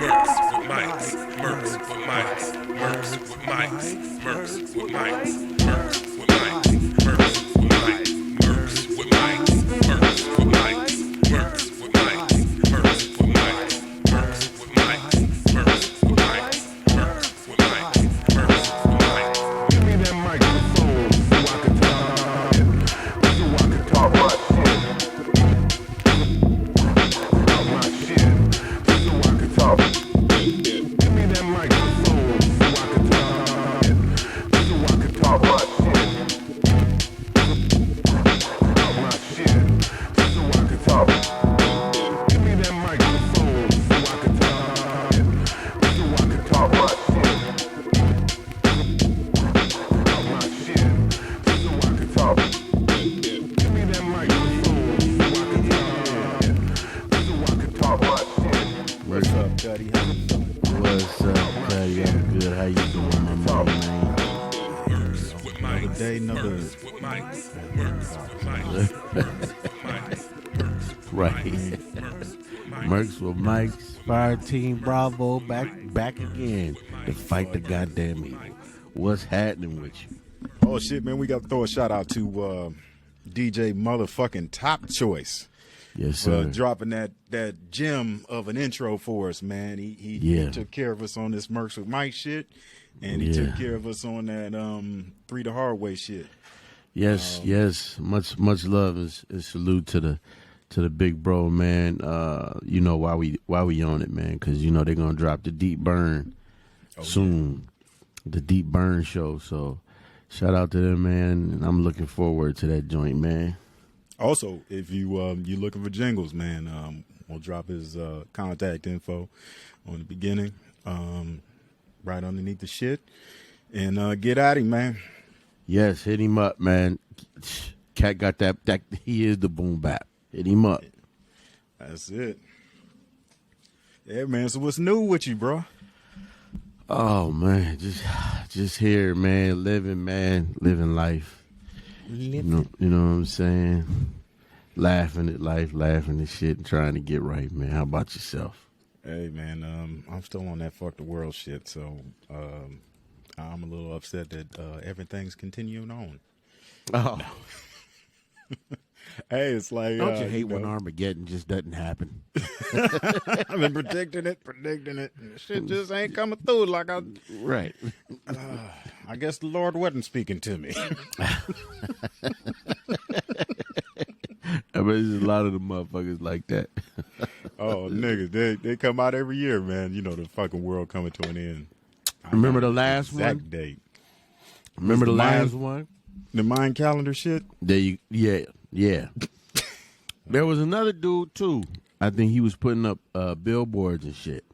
MERCs with mics, MERCs with mics, MERCs with mics, MERCs with mics, MERCs with mics, MERCs with mics, MERCs with mics, MERCs with mics, MERCs with mics, MERCs with mics, MERCs with mics, MERCs with mics, MERCs with mics, MERCs with mics. Give me that microphone so I can talk. So I can talk my shit. Talk my shit. So I can talk. Give me that microphone so I can talk. So I can talk my shit. Talk my shit. So I can talk. Give me that microphone so I can talk. So I can talk my shit. Talk my shit. So I can talk. Give me that microphone so I can talk. So I can talk my shit. What's up, Cuddy? How you doing? What's up, Cuddy? I'm good. How you doing, my man? MERCs with Another mics, day, another. MERCs with mics, MERCs with mics, MERCs with mics, MERCs with Right. mics, MERCs with mics. Mercs with Mike's Fire Team Bravo back again to fight the goddamn evil. What's happening with you? Oh shit, man! We got to throw a shout out to DJ motherfucking Top Choice Yes, for sir. dropping that gem of an intro for us, man. He Yeah. took care of us on this Mercs with Mike shit, and he Yeah. took care of us on that 3 the Hard Way shit. Yes, yes. Much love and salute to the big bro, man. You know why we on it, man? Because you know they're gonna drop the Deep Burn soon, the Deep Burn show. So shout out to them, man. And I'm looking forward to that joint, man. Also, if you looking for jingles, man, we'll drop his contact info on the beginning, right underneath the shit, and get at him, man. Yes, hit him up, man. Cat got that. He is the boom bap. Hit him up. That's it. Yeah, man. So what's new with you, bro? Oh man, just here, man. Living life. You know what I'm saying? Laughing at life, laughing at shit, and trying to get right, man. How about yourself? Hey, man. I'm still on that fuck the world shit, so I'm a little upset that everything's continuing on. Oh, Hey, it's like don't you hate know, when Armageddon just doesn't happen? I've been predicting it, and shit just ain't coming through like Right. I guess the Lord wasn't speaking to me. I mean, there's a lot of the motherfuckers like that. Oh, niggas, they come out every year, man. You know, the fucking world coming to an end. Remember the last Exact one? date. Remember the the last Mayan- one? The Mayan calendar shit. Yeah. There was another dude too. I think he was putting up billboards and shit,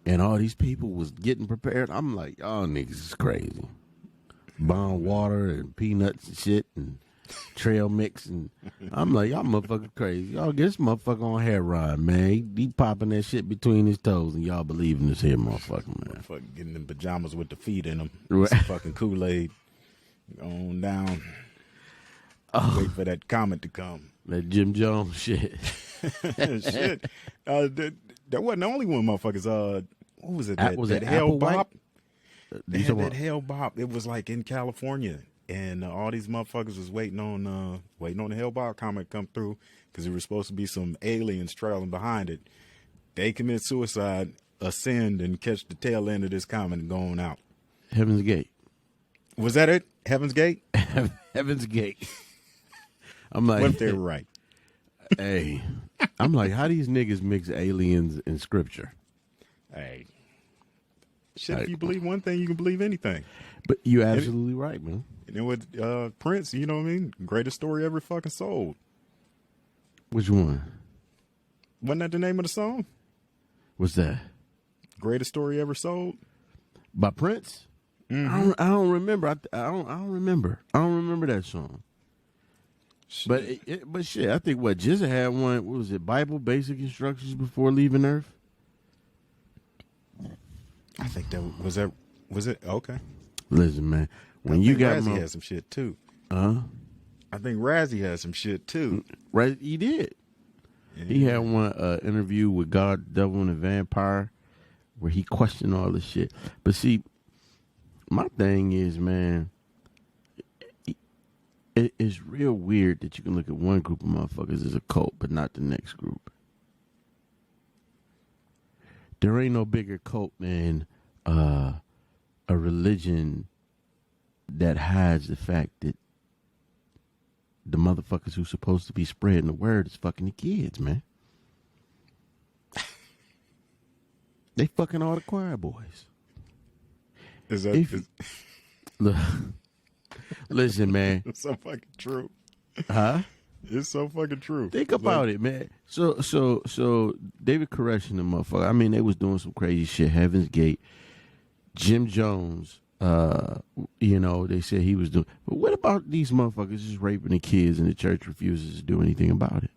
and all these people was getting prepared. I'm like, y'all niggas is crazy. Buying water and peanuts and shit and trail mix, and I'm like, y'all motherfuckers crazy. Y'all get this motherfucker on hair ride, man. He popping that shit between his toes, and y'all believe in this here motherfucker, man. Fucking getting them pajamas with the feet in them. Right. Some fucking Kool-Aid on down. Wait for that comment to come. That Jim Jones shit. Shit. That wasn't the only one, motherfuckers. What was it? Was that it Hell Applewhite? Bop? You They had talking that about- Hell Bop. It was like in California. And all these motherfuckers was waiting on the Hell Bop comment to come through because there was supposed to be some aliens trailing behind it. They commit suicide, ascend, and catch the tail end of this comment and going out. Heaven's Gate. Was that it? Heaven's Gate? Heaven's Gate. I'm like, What if they're right? hey, I'm like, how these niggas mix aliens and scripture? Hey. Shit, if you believe one thing, you can believe anything. But you're absolutely right, man. And then with Prince, you know what I mean? Greatest story ever fucking sold. Which one? Wasn't that the name of the song? What's that? Greatest story ever sold? By Prince? Mm-hmm. I don't remember. I don't remember. I don't remember that song. Shit. But shit, I think what Jizza had one. What was it? Bible basic instructions before leaving Earth. I think that was it? Okay. Listen, man, when I you think got Razzie had some shit too. huh? I think Razzie had some shit too. Right, he did. Yeah. He had one interview with God, Devil, and the Vampire. where he questioned all this shit. But see, my thing is, man, it's real weird that you can look at one group of motherfuckers as a cult, but not the next group. There ain't no bigger cult than a religion that hides the fact that the motherfuckers who's supposed to be spreading the word is fucking the kids, man. They fucking all the choir boys. Is that Look, listen, man. it's so fucking true? Huh? It's so fucking true. Think about it, man. So David Koresh and the motherfucker. I mean, they was doing some crazy shit. Heaven's Gate, Jim Jones. They said he was doing. But what about these motherfuckers just raping the kids and the church refuses to do anything about it?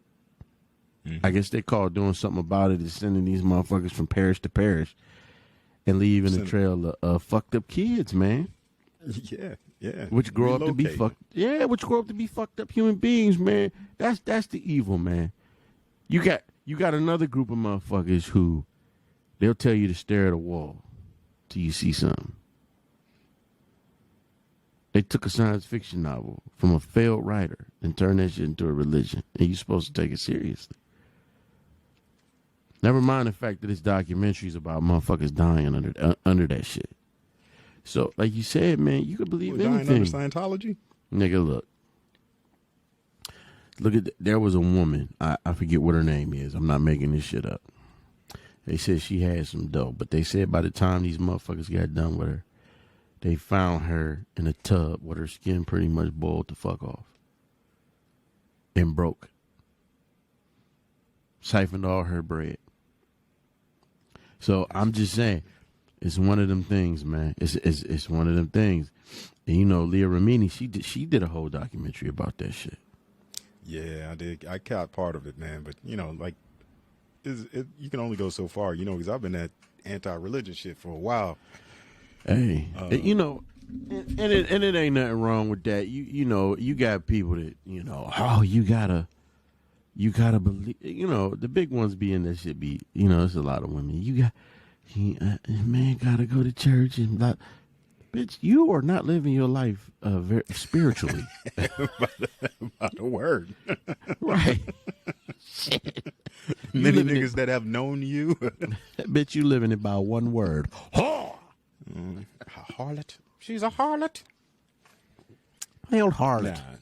Mm-hmm. I guess they call doing something about it is sending these motherfuckers from parish to parish and leaving a trail of fucked up kids, man. Yeah. Which grow up to be fucked. Yeah, which grow up to be fucked up human beings, man. That's the evil, man. You got another group of motherfuckers who they'll tell you to stare at a wall till you see something. They took a science fiction novel from a failed writer and turned that shit into a religion, and you're supposed to take it seriously. Never mind the fact that it's documentaries about motherfuckers dying under that shit. So, like you said, man, you could believe anything. Dying under Scientology? Nigga, look at there was a woman. I forget what her name is. I'm not making this shit up. They said she had some dough, but they said by the time these motherfuckers got done with her, they found her in a tub with her skin pretty much boiled the fuck off and broke. Siphoned all her bread. So I'm just saying, it's one of them things, man. It's one of them things. And you know, Leah Remini, she did a whole documentary about that shit. Yeah, I did. I caught part of it, man. But you know, like, you can only go so far, you know, because I've been at anti-religion shit for a while. Hey, you know, and it ain't nothing wrong with that. You know, you got people that you gotta believe. You know, the big ones being that shit be. You know, it's a lot of women. Man gotta go to church and blah. Bitch, you are not living your life very spiritually. By the word, right? Shit. Many niggas that have known you, bitch, you living it by one word. Harlot. She's a harlot. Hell, harlot. Nah.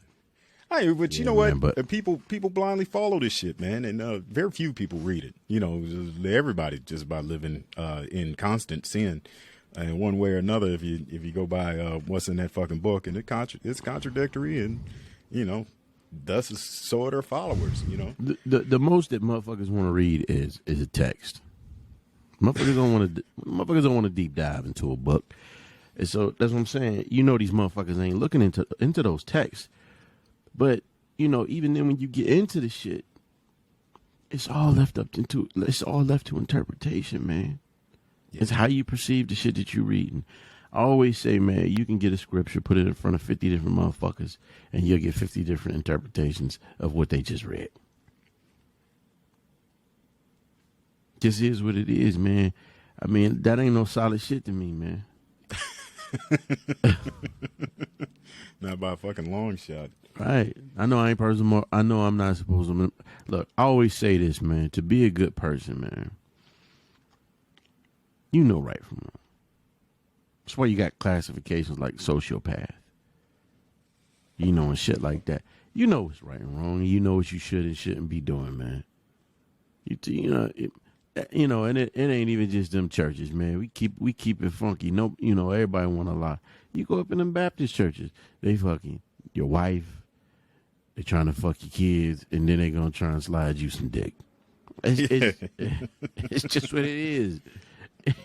Hey, but you know what? But People blindly follow this shit, man, and very few people read it. You know, everybody just about living in constant sin, in one way or another. If you go by what's in that fucking book, and it's contradictory, and you know, thus so are their followers. You know, the most that motherfuckers want to read is a text. Motherfuckers don't want to deep dive into a book, and so that's what I'm saying. You know, these motherfuckers ain't looking into those texts. But, you know, even then when you get into the shit, it's all left to interpretation, man. Yeah. It's how you perceive the shit that you're reading. I always say, man, you can get a scripture, put it in front of 50 different motherfuckers, and you'll get 50 different interpretations of what they just read. This is what it is, man. I mean, that ain't no solid shit to me, man. Not by a fucking long shot. Right. I know I ain't person. I know I'm not supposed to. Look, I always say this, man. To be a good person, man, you know right from wrong. That's why you got classifications like sociopath. You know, and shit like that. You know what's right and wrong. And you know what you should and shouldn't be doing, man. You know, and it ain't even just them churches, man. We keep it funky. No, you know, everybody want to lie. You go up in them Baptist churches, they fucking your wife. They trying to fuck your kids, and then they gonna try and slide you some dick. It's just what it is.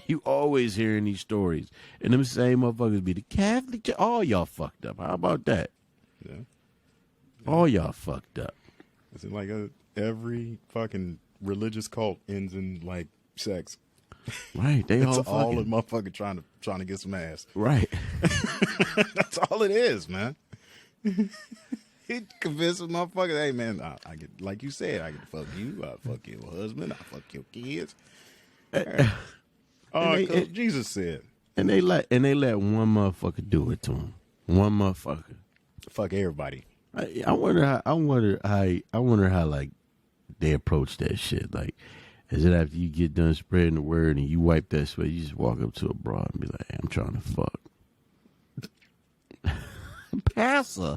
You always hearing these stories, and them same motherfuckers be the Catholic Church. All y'all fucked up. How about that? Yeah. All y'all fucked up. It's like every fucking religious cult ends in like sex. Right. They it's all the motherfucker trying to get some ass. Right. That's all it is, man. He convinces motherfuckers, hey man, I get, like you said, I can fuck you, I fuck your husband, I fuck your kids. Because Jesus said, and they let one motherfucker do it to him. One motherfucker. "Fuck everybody." I wonder how like they approach that shit. Like, is it after you get done spreading the word and you wipe that sweat, you just walk up to a broad and be like, hey, I'm trying to fuck. Passer.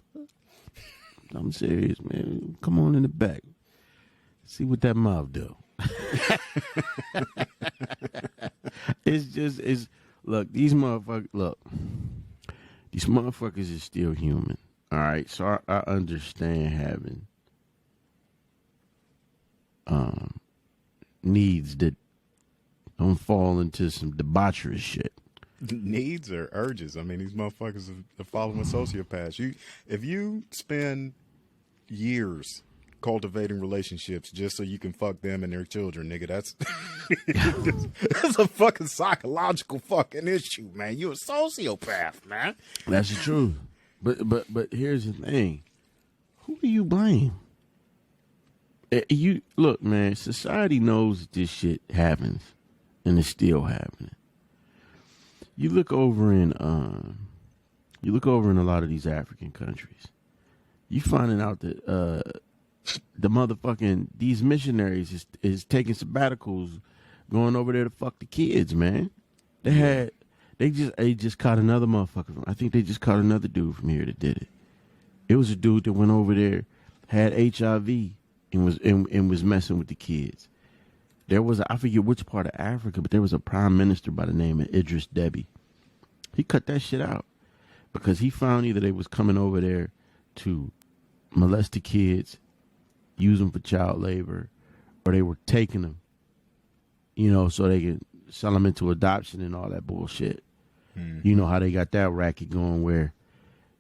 I'm serious, man. Come on in the back. See what that mouth do. Look, these motherfuckers is still human. All right, so I understand having needs that don't fall into some debaucherous shit. Needs or urges. I mean, these motherfuckers are following sociopaths. If you spend years cultivating relationships just so you can fuck them and their children, nigga, that's a fucking psychological fucking issue, man. You a sociopath, man. That's the truth. But here's the thing. Who do you blame? You look, man, society knows that this shit happens and it's still happening. You look over in a lot of these African countries. You finding out that the motherfucking these missionaries is taking sabbaticals, going over there to fuck the kids, man. They just caught another motherfucker. I think they just caught another dude from here that did it. It was a dude that went over there, had HIV, and was messing with the kids. There was I forget which part of Africa, but there was a prime minister by the name of Idris Deby. He cut that shit out because he found either they was coming over there to molest the kids, use them for child labor, or they were taking them, so they could sell them into adoption and all that bullshit. Mm-hmm. You know how they got that racket going where,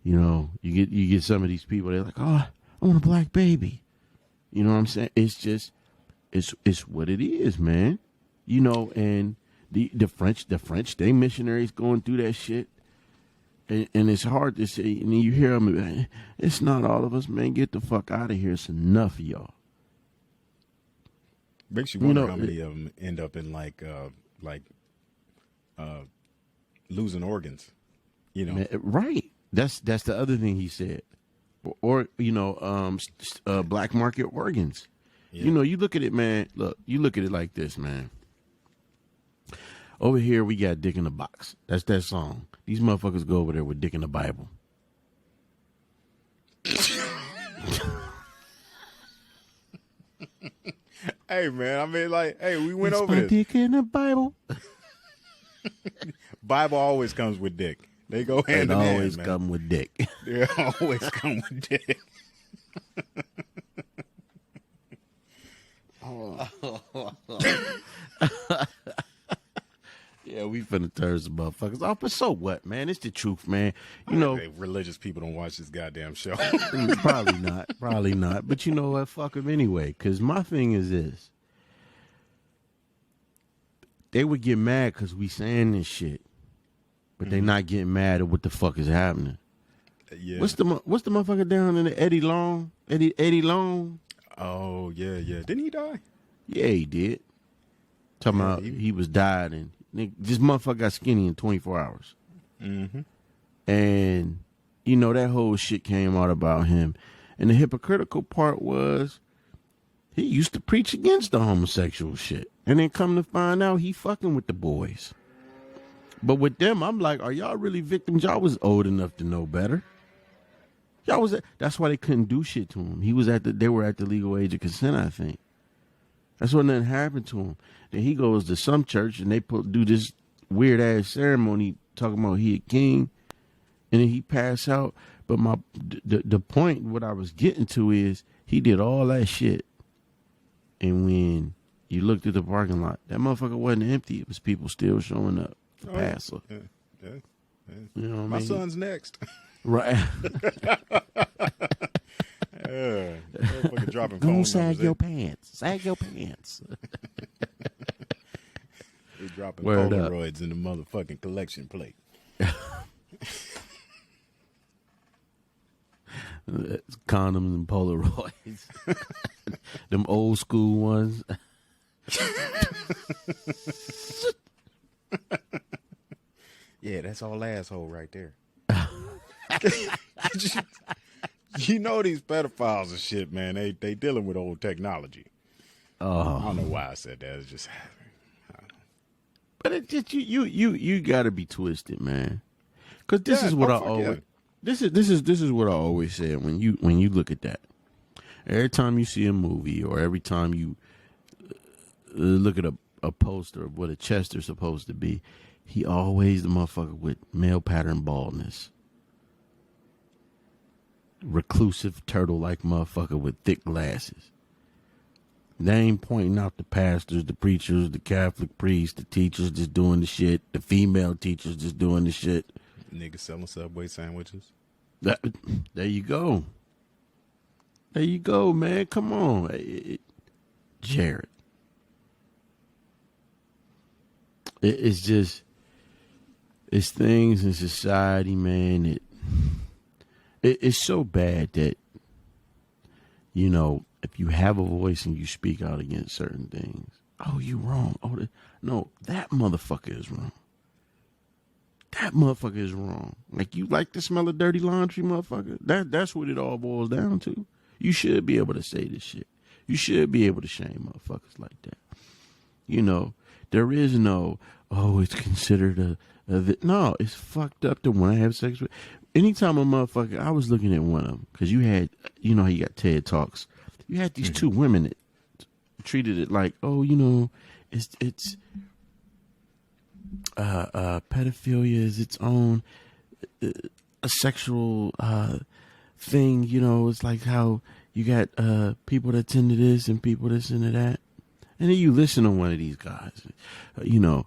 you get some of these people, they're like, oh, I want a black baby. You know what I'm saying? It's just, it's what it is, man. And the French, they missionaries going through that shit. And it's hard to say, and then you hear them, it's not all of us, man. Get the fuck out of here. It's enough of y'all. Makes you wonder how many of them end up in losing organs. Right. That's the other thing he said. Or black market organs. Yeah. You look at it, man. Look, you look at it like this, man. Over here, we got Dick in the Box. That's that song. These motherfuckers go over there with Dick in the Bible. Hey, man. I mean, we went over this. Dick in the Bible. Bible always comes with Dick. They go hand in hand. They always come with Dick. They always come with Dick. Yeah, we finna turn some motherfuckers off, but so what, man? It's the truth, man. Religious people don't watch this goddamn show. Probably not. But you know what? Fuck them anyway. Because my thing is this: they would get mad because we saying this shit, but they not getting mad at what the fuck is happening. Yeah. What's the motherfucker down in the Eddie Long? Eddie Long? Oh yeah. Didn't he die? Yeah, he did. Talking about he was died and this motherfucker got skinny in 24 hours. Mm-hmm. And, that whole shit came out about him. And the hypocritical part was he used to preach against the homosexual shit. And then come to find out he fucking with the boys. But with them, I'm like, are y'all really victims? Y'all was old enough to know better. That's why they couldn't do shit to him. They were at the legal age of consent, I think. That's what nothing happened to him. Then he goes to some church and they do this weird ass ceremony talking about he a king, and then he pass out. But the point, what I was getting to is he did all that shit, and when you looked at the parking lot, that motherfucker wasn't empty. It was people still showing up to pass her. Yeah. You know what My son's next. Right. Dropping Go sag your pants. Sag your pants. They're dropping Word Polaroids in the motherfucking collection plate. Condoms and Polaroids. Them old school ones. Yeah, that's all asshole right there. You know these pedophiles and shit, man. They dealing with old technology. I don't know why I said that. It's just, But it just you got to be twisted, man. Because this Yeah, is what oh, I fuck always yeah. this is what I always said when you look at that. Every time you see a movie or every time you look at a poster of what a Chester's supposed to be, he always the motherfucker with male pattern baldness. Reclusive turtle-like motherfucker with thick glasses. They ain't pointing out the pastors, the preachers, the Catholic priests, the teachers just doing the shit, the female teachers just doing the shit. Niggas selling Subway sandwiches. There you go. There you go, man. Come on. Jared. It's just, it's things in society, man. It's so bad that, you know, if you have a voice and you speak out against certain things, oh, you wrong. Oh, no, that motherfucker is wrong. That motherfucker is wrong. Like, you like the smell of dirty laundry, motherfucker? That's what it all boils down to. You should be able to say this shit. You should be able to shame motherfuckers like that. You know, there is no, oh, it's considered no, it's fucked up to when I have sex with. Anytime a motherfucker, I was looking at one of them, because you had, you know how you got TED Talks. You had these two women that treated it like, oh, you know, it's pedophilia is its own a sexual thing. You know, it's like how you got people that's into this and people that's into that, and then you listen to one of these guys, you know,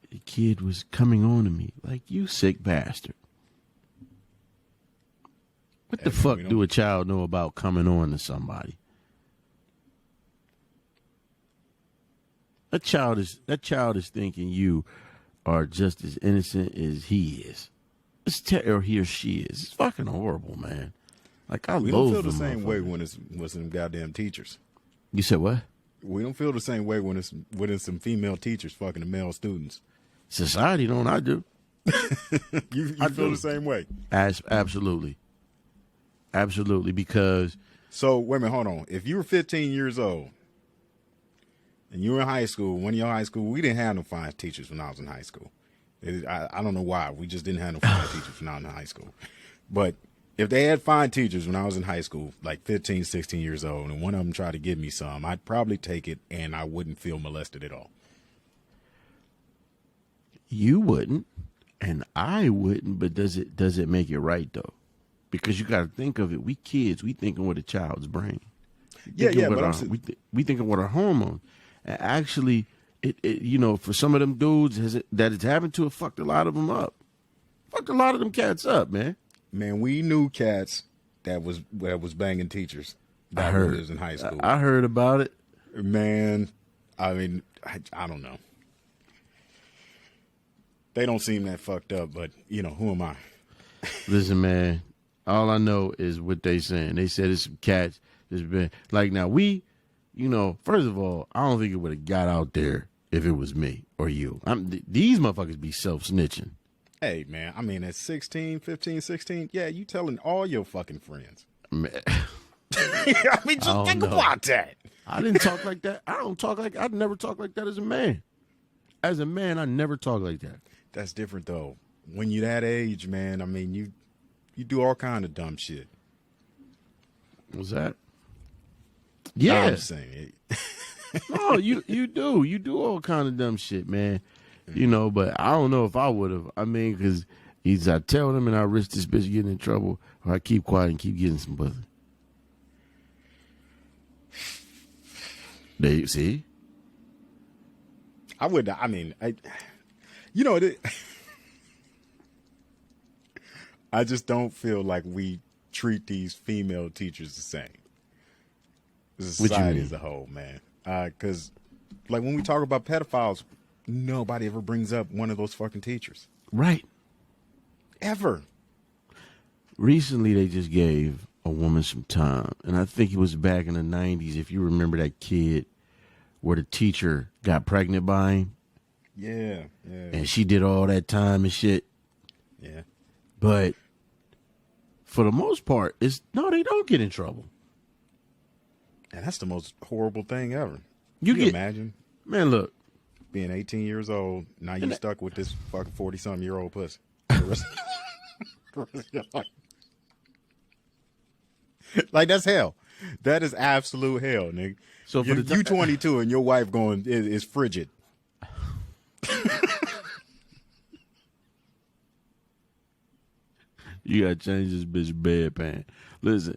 the kid was coming on to me. Like, you sick bastard. What the fuck do a child know about coming on to somebody? That child is thinking you are just as innocent as he is. Or he or she is. It's fucking horrible, man. Like, I We loathe don't feel the them same way motherfuckers. when it's some goddamn teachers. You said what? We don't feel the same way when it's some female teachers fucking the male students. Society don't. I do. You I feel do. the same way. Absolutely. Absolutely, because So wait a minute, hold on. If you were 15 years old and you were in high school, one of your high school, we didn't have no fine teachers when I was in high school. I don't know why. We just didn't have no fine teachers when I was in high school. But if they had fine teachers when I was in high school, like 15, 16 years old, and one of them tried to give me some, I'd probably take it and I wouldn't feel molested at all. you wouldn't, and I wouldn't. But does it make it right though? Because you got to think of it. We kids, we thinking with a child's brain. Yeah, But we thinking with our hormones. And actually, it you know, for some of them dudes that it's happened to, it fucked a lot of them up. Fucked a lot of them cats up, man. Man, we knew cats that was banging teachers. Back when we was in high school. I heard about it. Man, I mean, I don't know. They don't seem that fucked up, but, you know, who am I? Listen, man, all I know is what they saying. They said it's some cats that's been, like, now we, you know, first of all, I don't think it would have got out there if it was me or you. These motherfuckers be self-snitching. Hey, man, I mean, at 16, 15, 16, yeah, you telling all your fucking friends. Man, I mean, just think about that. I didn't talk like that. I'd never talk like that as a man. As a man, I never talk like that. That's different, though. When you're that age, man, I mean, you do all kind of dumb shit. What's that? Yeah. I'm saying it. No, you do. You do all kind of dumb shit, man. You know, but I don't know if I would have. I mean, because I tell them and I risk this bitch getting in trouble, or I keep quiet and keep getting some pussy. There you see? I would, I mean, you know, I just don't feel like we treat these female teachers the same. Society as a whole, man. Because, like, when we talk about pedophiles, nobody ever brings up one of those fucking teachers. Right. Ever. Recently, they just gave a woman some time, and I think it was back in the 90s, if you remember that kid where the teacher got pregnant by him. Yeah, yeah, and she did all that time and shit. yeah. But for the most part, they don't get in trouble. And that's the most horrible thing ever. You Can you get imagine man, look, being 18 years old, now you And stuck with this fucking 40-something-year-old pussy. The rest- the rest of your life. Like, that's hell. That is absolute hell, nigga. So for You 22 and your wife is frigid. you gotta change this bitch bedpan. Listen,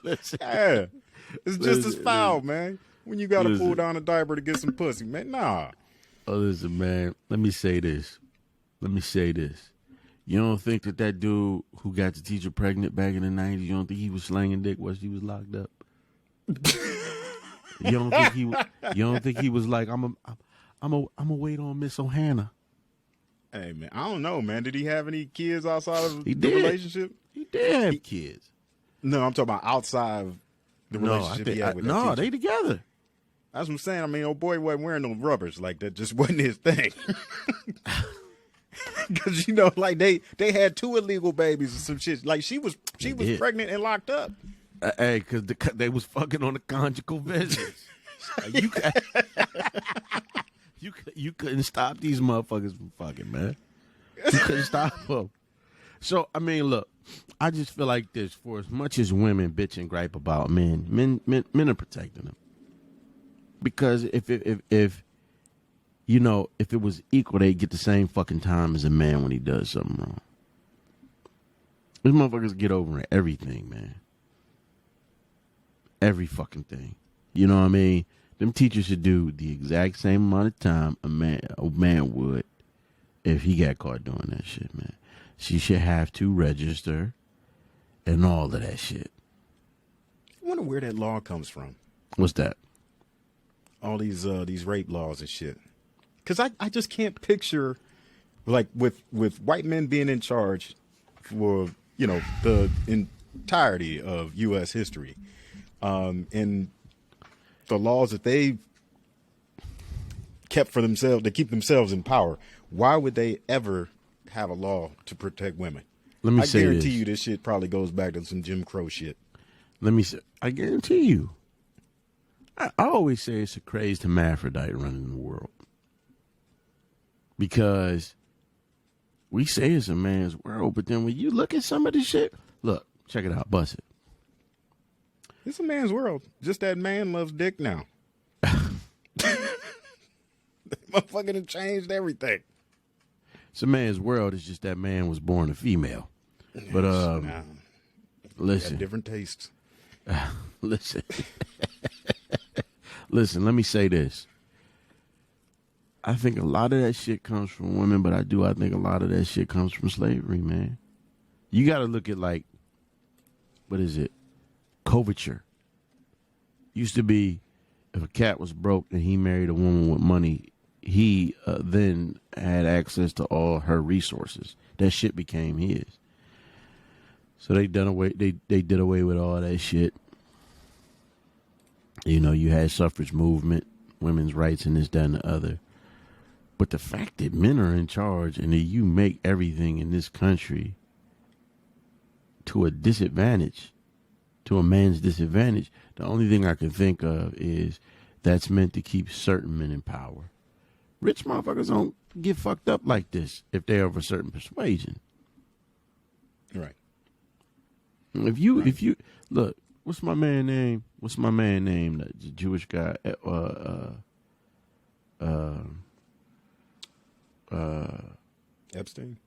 listen. Yeah. It's just as Listen, foul, man. When you gotta pull listen. down a diaper to get some pussy, man. Nah. Oh, listen, man. Let me say this. You don't think that dude who got the teacher pregnant back in the 90s, you don't think he was slanging dick while she was locked up? You don't think he was like, I'm a wait on Miss O'Hannah. Hey, man. I don't know, man. Did he have any kids outside of He the did. relationship? He did have kids. No, I'm talking about outside of the relationship he had with that no, teacher. they together. That's what I'm saying. I mean, old boy wasn't wearing no rubbers. Like, that just wasn't his thing. Because, like, they had 2 illegal babies or some shit. Like, she was did. pregnant and locked up. Hey, because they was fucking on the conjugal visits. You couldn't stop these motherfuckers from fucking, man. You couldn't stop them. So, I mean, look, I just feel like this. For as much as women bitch and gripe about men are protecting them. Because if it was equal, they'd get the same fucking time as a man when he does something wrong. These motherfuckers get over everything, man. Every fucking thing. You know what I mean? Them teachers should do the exact same amount of time a man would if he got caught doing that shit, man. She should have to register and all of that shit. I wonder where that law comes from. What's that? All these rape laws and shit. Because I just can't picture, like, with white men being in charge for, the entirety of U.S. history. And the laws that they kept for themselves, to keep themselves in power, why would they ever have a law to protect women? I guarantee you this shit probably goes back to some Jim Crow shit. I guarantee you. I always say it's a crazed hermaphrodite running the world. Because we say it's a man's world, but then when you look at some of this shit, look, check it out, bust it. It's a man's world. Just that man loves dick now. Motherfucking have changed everything. It's a man's world. It's just that man was born a female. But listen, got different tastes. Listen, listen. Let me say this. I think a lot of that shit comes from women, but I think a lot of that shit comes from slavery, man. You got to look at, like, what is it? Coverture. Used to be, if a cat was broke and he married a woman with money, he then had access to all her resources. That shit became his. So they did away with all that shit. You had suffrage movement, women's rights, and this, that, and the other. But the fact that men are in charge and that you make everything in this country to a disadvantage, to a man's disadvantage, the only thing I can think of is that's meant to keep certain men in power. Rich motherfuckers don't get fucked up like this if they're of a certain persuasion. Right. If you look, what's my man name? The Jewish guy. Epstein.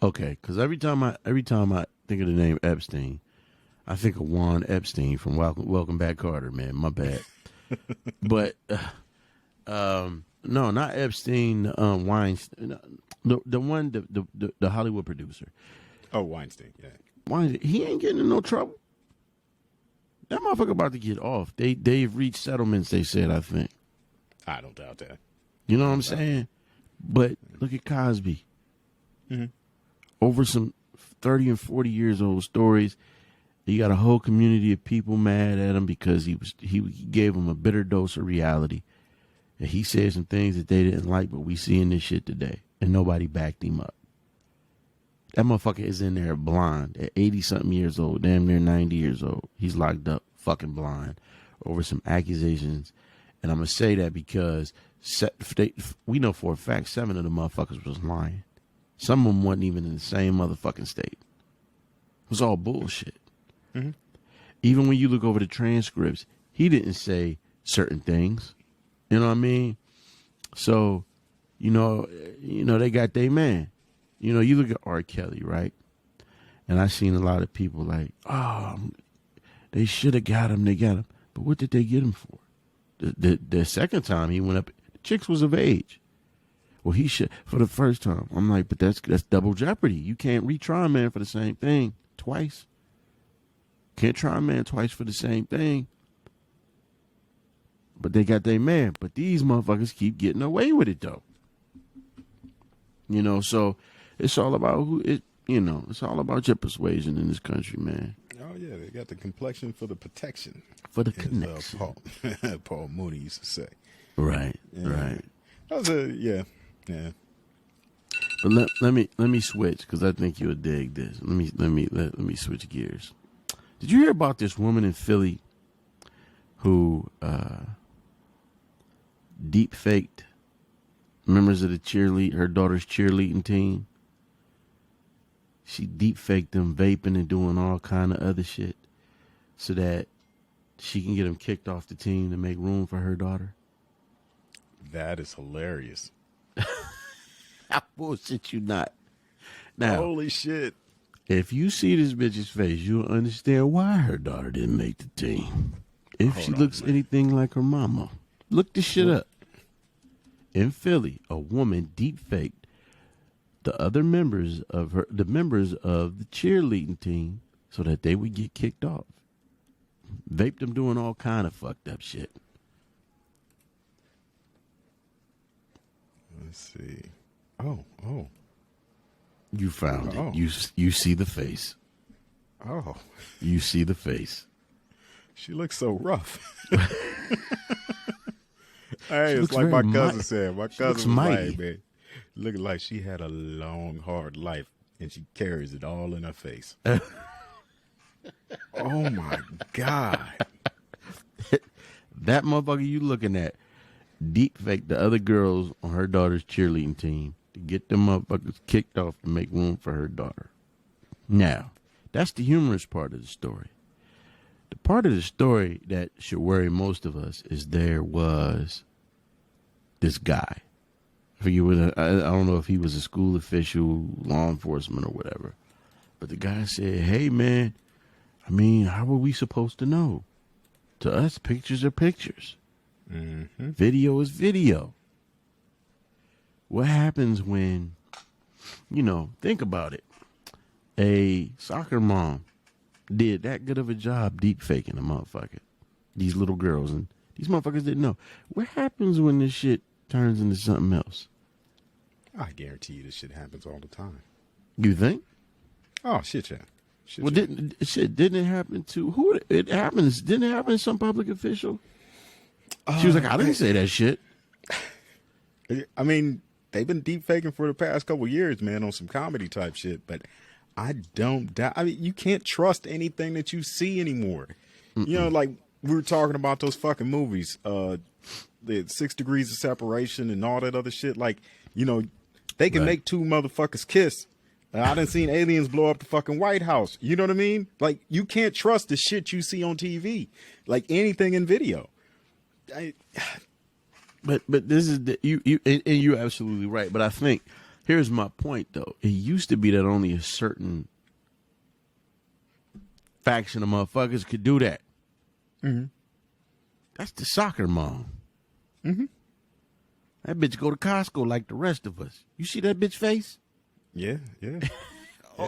Okay, because every time I think of the name Epstein, I think of Juan Epstein from Welcome Back, Carter. Man, my bad. But no, not Epstein. Weinstein, the one, the Hollywood producer. Oh, Weinstein. Yeah. Weinstein. He ain't getting in no trouble. That motherfucker about to get off. They've reached settlements. They said, I think. I don't doubt that. You know what I'm saying? But look at Cosby. Mm-hmm. Over some 30 and 40 years old stories, you got a whole community of people mad at him because he gave them a bitter dose of reality. And he said some things that they didn't like, but we seeing this shit today. And nobody backed him up. That motherfucker is in there blind at 80-something years old, damn near 90 years old. He's locked up fucking blind over some accusations. And I'm going to say that because we know for a fact 7 of the motherfuckers was lying. Some of them wasn't even in the same motherfucking state. It was all bullshit. Mm-hmm. Even when you look over the transcripts, he didn't say certain things. You know what I mean? So, you know, they got their man. You know, you look at R. Kelly, right? And I seen a lot of people like, oh, they should have got him. They got him. But what did they get him for? The second time he went up, the chicks was of age. Well, he should for the first time. I'm like, but that's double jeopardy. You can't retry a man for the same thing twice. Can't try a man twice for the same thing. But they got their man. But these motherfuckers keep getting away with it though. You know, so it's all about who it. You know, it's all about your persuasion in this country, man. Oh yeah, they got the complexion for the protection. For the as, connection. Paul Mooney used to say. Right, Yeah. right. That was yeah. But let me switch because I think you'll dig this. Let me switch gears. Did you hear about this woman in Philly who deep faked members of her daughter's cheerleading team? She deep faked them vaping and doing all kind of other shit so that she can get them kicked off the team to make room for her daughter. That is hilarious. I bullshit you not. Now, Holy shit. if you see this bitch's face, you'll understand why her daughter didn't make the team. If she looks anything like her mama. Look this shit up. In Philly, a woman deep faked the other members of the cheerleading team so that they would get kicked off. Vaped them doing all kind of fucked up shit. Let's see. Oh. You found Oh. it. You see the face. Oh. You see the face. She looks so rough. Hey, it's looks like my very cousin mighty. said. My She looks cousin was mighty. like, man, looking like she had a long, hard life, and she carries it all in her face. Oh my God. That motherfucker you looking at deep fake the other girls on her daughter's cheerleading team to get them motherfuckers kicked off to make room for her daughter. Now, that's the humorous part of the story. The part of the story that should worry most of us is there was this guy. I don't know if he was a school official, law enforcement, or whatever. But the guy said, hey, man, I mean, how are we supposed to know? To us, pictures are pictures. Mm-hmm. Video is video. What happens when, think about it. A soccer mom did that good of a job deep faking a motherfucker. These little girls, and these motherfuckers didn't know. What happens when this shit turns into something else? I guarantee you this shit happens all the time. You think? Oh, shit, yeah. Shit, Well, yeah. didn't it happen to who? It happens. Didn't it happen to some public official? She was like, I didn't say that shit. I mean, they've been deep faking for the past couple years, man, on some comedy type shit, but I don't doubt. I mean, you can't trust anything that you see anymore. You know, like we were talking about those fucking movies, the 6 Degrees of Separation and all that other shit. Like, they can Right. make two motherfuckers kiss. I done seen aliens blow up the fucking White House. You know what I mean? Like, you can't trust the shit you see on TV, like anything in video. But this is and you're absolutely right. But I think here's my point though. It used to be that only a certain faction of motherfuckers could do that. Mm-hmm. That's the soccer mom. Mm-hmm. That bitch go to Costco like the rest of us. You see that bitch face? Yeah. Yeah,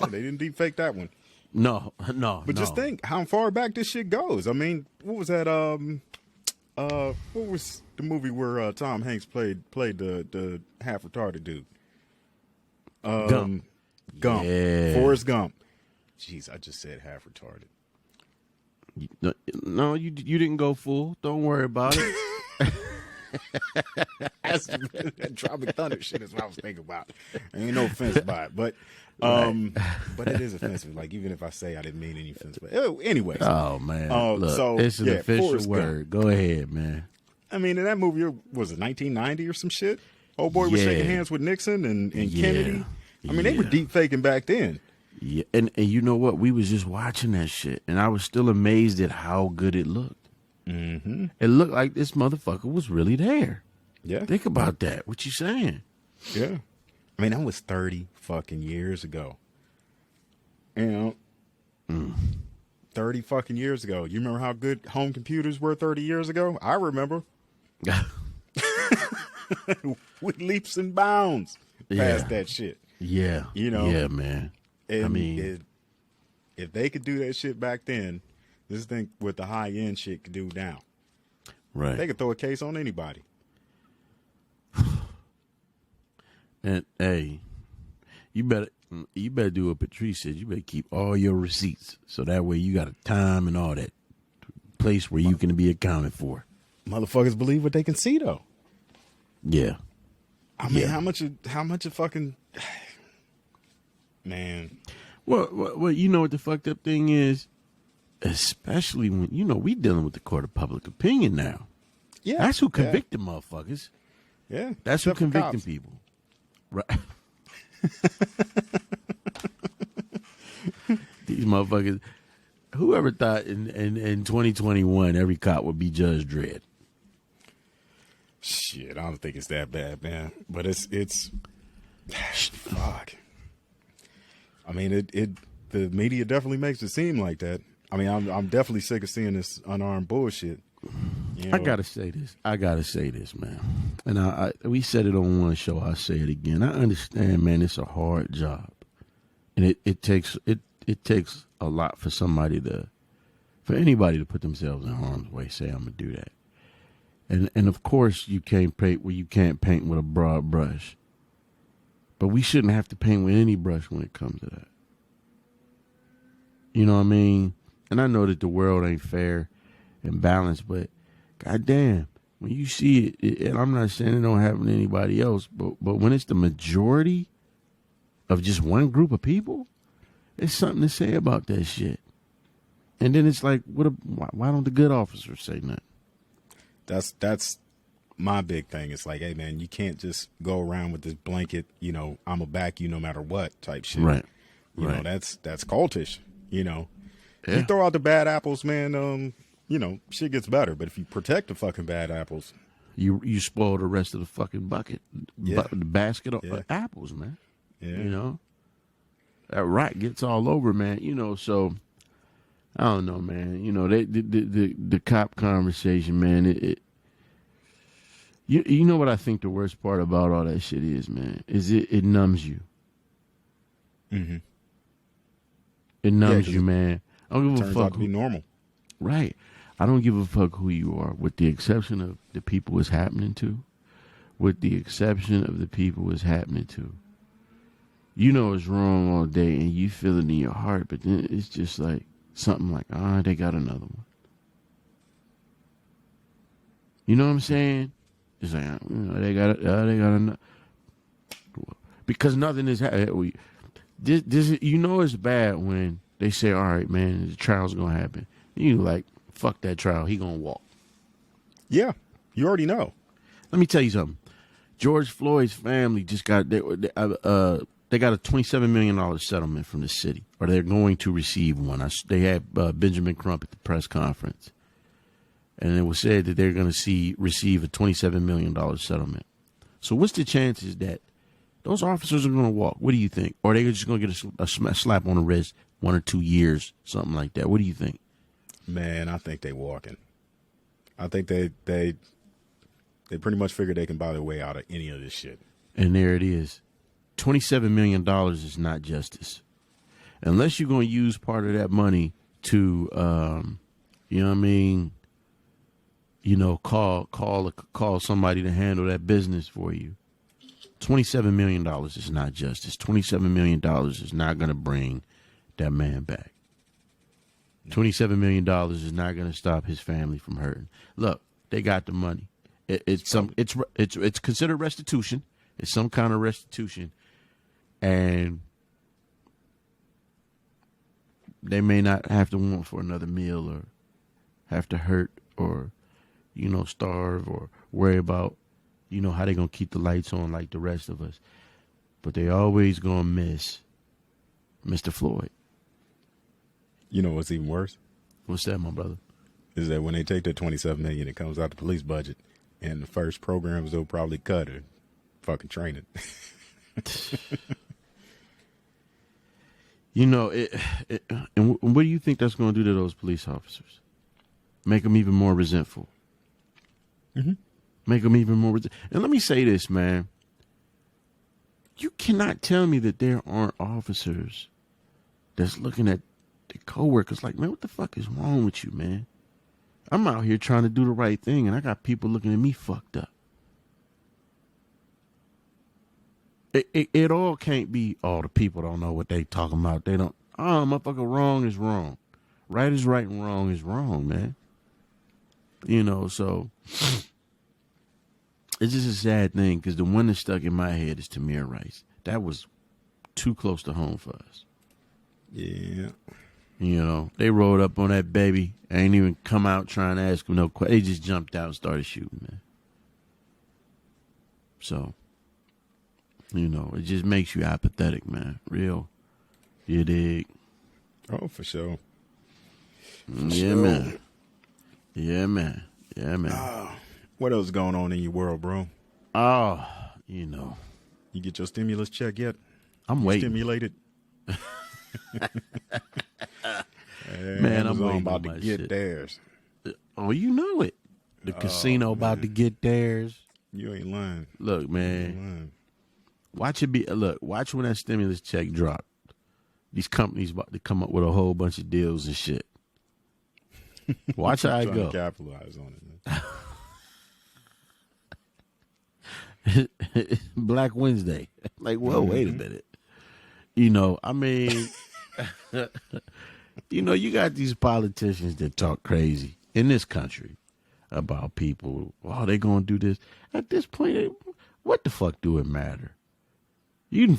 they didn't deep fake that one. No. But just think how far back this shit goes. I mean, what was that? What was the movie where Tom Hanks played the half retarded dude? Gump. Yeah. Forrest Gump. Jeez, I just said half retarded. No, you didn't go full. Don't worry about it. That's that Tropic Thunder shit is what I was thinking about. Ain't no offense by it, but it is offensive. Like even if I say I didn't mean any offense, but anyways. Oh man, look, so it's an official Forrest word. Gump. Go ahead, man. I mean, in that movie, was it 1990 or some shit? Old boy was shaking hands with Nixon and Kennedy. I mean, they were deep faking back then. Yeah, and you know what? We was just watching that shit, and I was still amazed at how good it looked. Mm-hmm. It looked like this motherfucker was really there. Yeah. Think about that. What you saying? Yeah. I mean, that was 30 fucking years ago. You know, 30 fucking years ago. You remember how good home computers were 30 years ago? I remember. With leaps and bounds past that shit. Yeah. You know? Yeah, man. And I mean, if they could do that shit back then, this thing with the high end shit could do now. right. They could throw a case on anybody. And hey, you better do what Patrice said. You better keep all your receipts, so that way you got a time and all that place where you can be accounted for. Motherfuckers believe what they can see, though. Yeah. I mean, Yeah. how much of fucking man? Well, you know what the fucked up thing is, especially when we dealing with the court of public opinion now. Yeah, That's who convicted motherfuckers. Yeah, That's who except for convicting cops. people. Right. These motherfuckers. Whoever thought in 2021 every cop would be Judge Dredd? Shit, I don't think it's that bad, man. But it's fuck. I mean, the media definitely makes it seem like that. I mean, I'm definitely sick of seeing this unarmed bullshit. You know? I gotta say this, man. And we said it on one show. I'll say it again. I understand, man. It's a hard job, and it takes a lot for anybody to put themselves in harm's way. Say I'm gonna do that, and of course you can't paint with a broad brush. But we shouldn't have to paint with any brush when it comes to that. You know what I mean? And I know that the world ain't fair and balanced, but goddamn, when you see it, and I'm not saying it don't happen to anybody else, but when it's the majority of just one group of people, there's something to say about that shit. And then it's like, why don't the good officers say nothing? That's my big thing. It's like, hey man, you can't just go around with this blanket, I'ma back you no matter what type shit. Right. You know, that's cultish, Yeah. You throw out the bad apples, man, shit gets better. But if you protect the fucking bad apples, You spoil the rest of the fucking bucket, Yeah. the basket of Yeah. apples, man. yeah. That rat gets all over, man. So I don't know, man. The cop conversation, man. You know what I think the worst part about all that shit is, man? Is it numbs you. Mm-hmm. It numbs 'cause you, man. I don't give a Turns fuck. out to be normal. Right. I don't give a fuck who you are, with the exception of the people it's happening to. With the exception of the people it's happening to. You know it's wrong all day and you feel it in your heart, but then it's just like something like, they got another one. You know what I'm saying? It's like, they got another. Because nothing is happening. This, it's bad when they say, all right, man, the trial's going to happen. You like, fuck that trial. He going to walk. Yeah, you already know. Let me tell you something. George Floyd's family just got they got a $27 million settlement from the city, or they're going to receive one. They had Benjamin Crump at the press conference, and it was said that they're going to receive a $27 million settlement. So what's the chances that those officers are going to walk? What do you think? Or are they just going to get a slap on the wrist, 1 or 2 years, something like that? What do you think? Man, I think they walking. I think they pretty much figure they can buy their way out of any of this shit. And there it is. $27 million is not justice. Unless you're going to use part of that money to, you know what I mean, call somebody to handle that business for you. $27 million is not justice. $27 million is not going to bring that man back. $27 million is not going to stop his family from hurting. Look, they got the money. It's considered restitution. It's some kind of restitution, and they may not have to want for another meal or have to hurt or, starve or worry about, how they gonna keep the lights on like the rest of us. But they always gonna miss Mr. Floyd. You know what's even worse? What's that, my brother? Is that when they take that $27 million, it comes out the police budget, and the first programs they'll probably cut are fucking training. And what do you think that's going to do to those police officers? Make them even more resentful. Mm-hmm. Make them even more resentful. And let me say this, man. You cannot tell me that there aren't officers that's looking at their coworkers like, man, what the fuck is wrong with you, man? I'm out here trying to do the right thing, and I got people looking at me fucked up. It all can't be, the people don't know what they talking about. They don't, motherfucker, wrong is wrong. Right is right and wrong is wrong, man. So it's just a sad thing because the one that stuck in my head is Tamir Rice. That was too close to home for us. Yeah. They rolled up on that baby. Ain't even come out trying to ask him no questions. They just jumped out and started shooting, man. So, it just makes you apathetic, man. Real. You dig? Oh, for sure. Yeah, man. Yeah, man. Yeah, man. What else is going on in your world, bro? Oh, You get your stimulus check yet? I'm waiting. Stimulated? Man, I'm Amazon waiting about on to my get shit. theirs. Oh, you know it. The casino about to get theirs. You ain't lying. Look, man. Watch when that stimulus check drop. These companies about to come up with a whole bunch of deals and shit. Watch how I Trying go. to capitalize on it, man. Black Wednesday. Like, well, wait a minute. You got these politicians that talk crazy in this country about people. Oh, they gonna do this. At this point, what the fuck do it matter? You done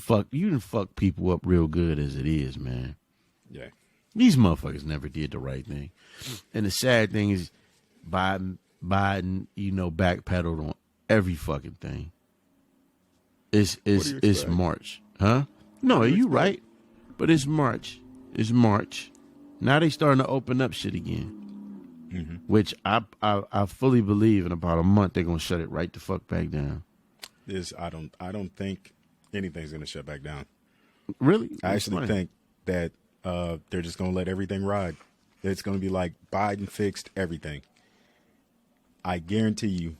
fuck people up real good as it is, man. Yeah. These motherfuckers never did the right thing. And the sad thing is Biden, backpedaled on every fucking thing. It's March. Huh? No, you right. But it's March. It's March. Now they starting to open up shit again. Mm-hmm. Which I fully believe in about a month they're gonna shut it right the fuck back down. I don't think anything's gonna shut back down. Really? I actually think that they're just gonna let everything ride. It's gonna be like Biden fixed everything. I guarantee you,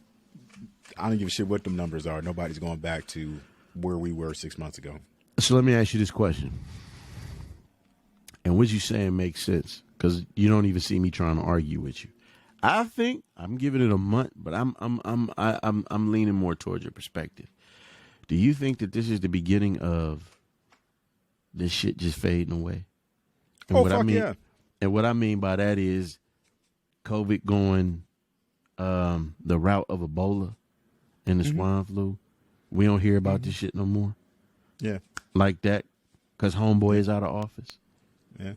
I don't give a shit what them numbers are. Nobody's going back to where we were 6 months ago. So let me ask you this question. And what you saying makes sense because you don't even see me trying to argue with you. I think I'm giving it a month, but I'm leaning more towards your perspective. Do you think that this is the beginning of this shit just fading away? And yeah. And what I mean by that is COVID going the route of Ebola and the swine flu. We don't hear about this shit no more. Yeah. Like that because homeboy is out of office. Yeah.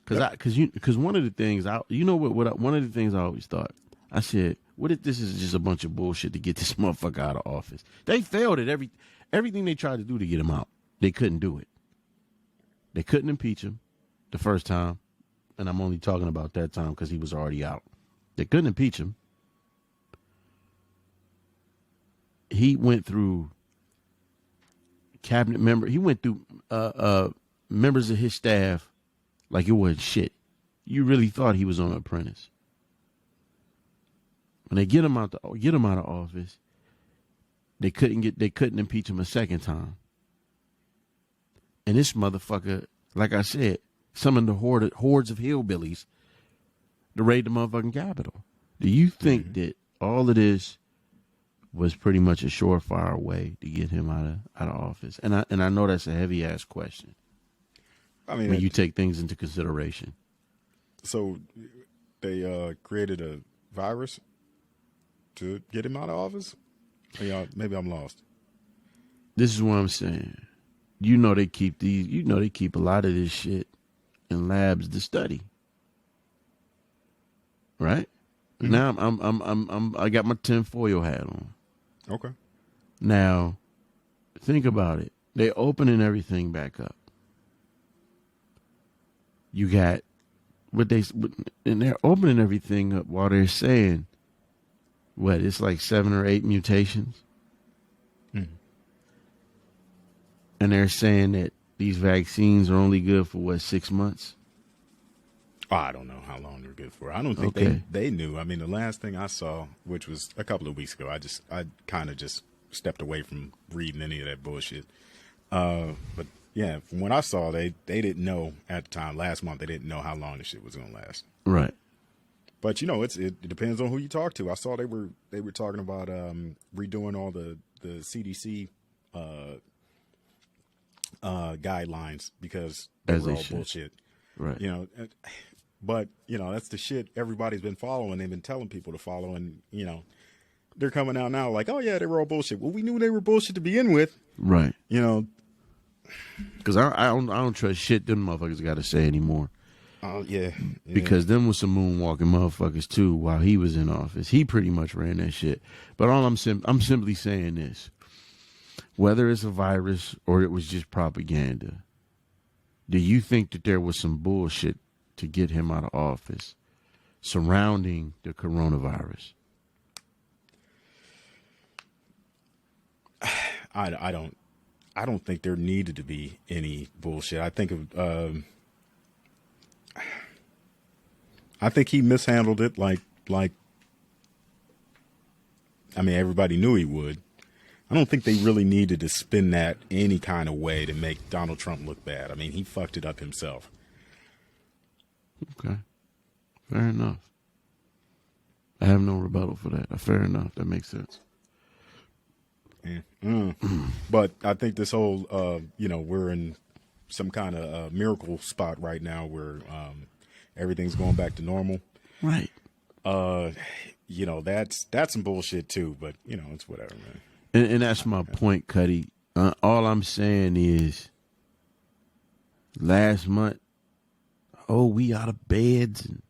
Because one of the things one of the things I always thought, I said, what if this is just a bunch of bullshit to get this motherfucker out of office? They failed at everything they tried to do to get him out. They couldn't do it. They couldn't impeach him the first time, and I'm only talking about that time because he was already out. They couldn't impeach him. He went through cabinet member. He went through members of his staff like it wasn't shit. You really thought he was on Apprentice. When they get him out of office, they couldn't impeach him a second time. And this motherfucker, like I said, summoned the hordes of hillbillies to raid the motherfucking Capitol. Do you think that all of this was pretty much a surefire way to get him out of office? And I know that's a heavy ass question. I mean, when you take things into consideration. So they created a virus to get him out of office? Or y'all, maybe I'm lost. This is what I'm saying. You know they keep a lot of this shit in labs to study. Right? Mm-hmm. Now I got my tinfoil hat on. Okay. Now, think about it. They're opening everything back up. You got and they're opening everything up while they're saying, what, it's like 7 or 8 mutations? Mm-hmm. And they're saying that these vaccines are only good for, 6 months? Oh, I don't know how long they're good for. I don't think they knew. I mean, the last thing I saw, which was a couple of weeks ago, I kind of just stepped away from reading any of that bullshit. But yeah, from what I saw, they didn't know at the time. Last month, they didn't know how long the shit was gonna last. Right. But it depends on who you talk to. I saw they were talking about redoing all the CDC guidelines because they were all bullshit. Right. But that's the shit everybody's been following. They've been telling people to follow, and they're coming out now like, oh yeah, they were all bullshit. Well, we knew they were bullshit to begin with. Right. Because I don't trust shit them motherfuckers got to say anymore. Yeah. Because them was some moonwalking motherfuckers too while he was in office. He pretty much ran that shit. But all I'm simply saying this: whether it's a virus or it was just propaganda, do you think that there was some bullshit to get him out of office surrounding the coronavirus? I don't think there needed to be any bullshit. I think he mishandled it like I mean, everybody knew he would. I don't think they really needed to spin that any kind of way to make Donald Trump look bad. I mean, he fucked it up himself. Okay. Fair enough. I have no rebuttal for that. Fair enough. That makes sense. Yeah. But I think this whole, we're in some kind of miracle spot right now where everything's going back to normal. Right. That's some bullshit too, but it's whatever, man. And that's my point, Cuddy. All I'm saying is, last month, we out of beds, and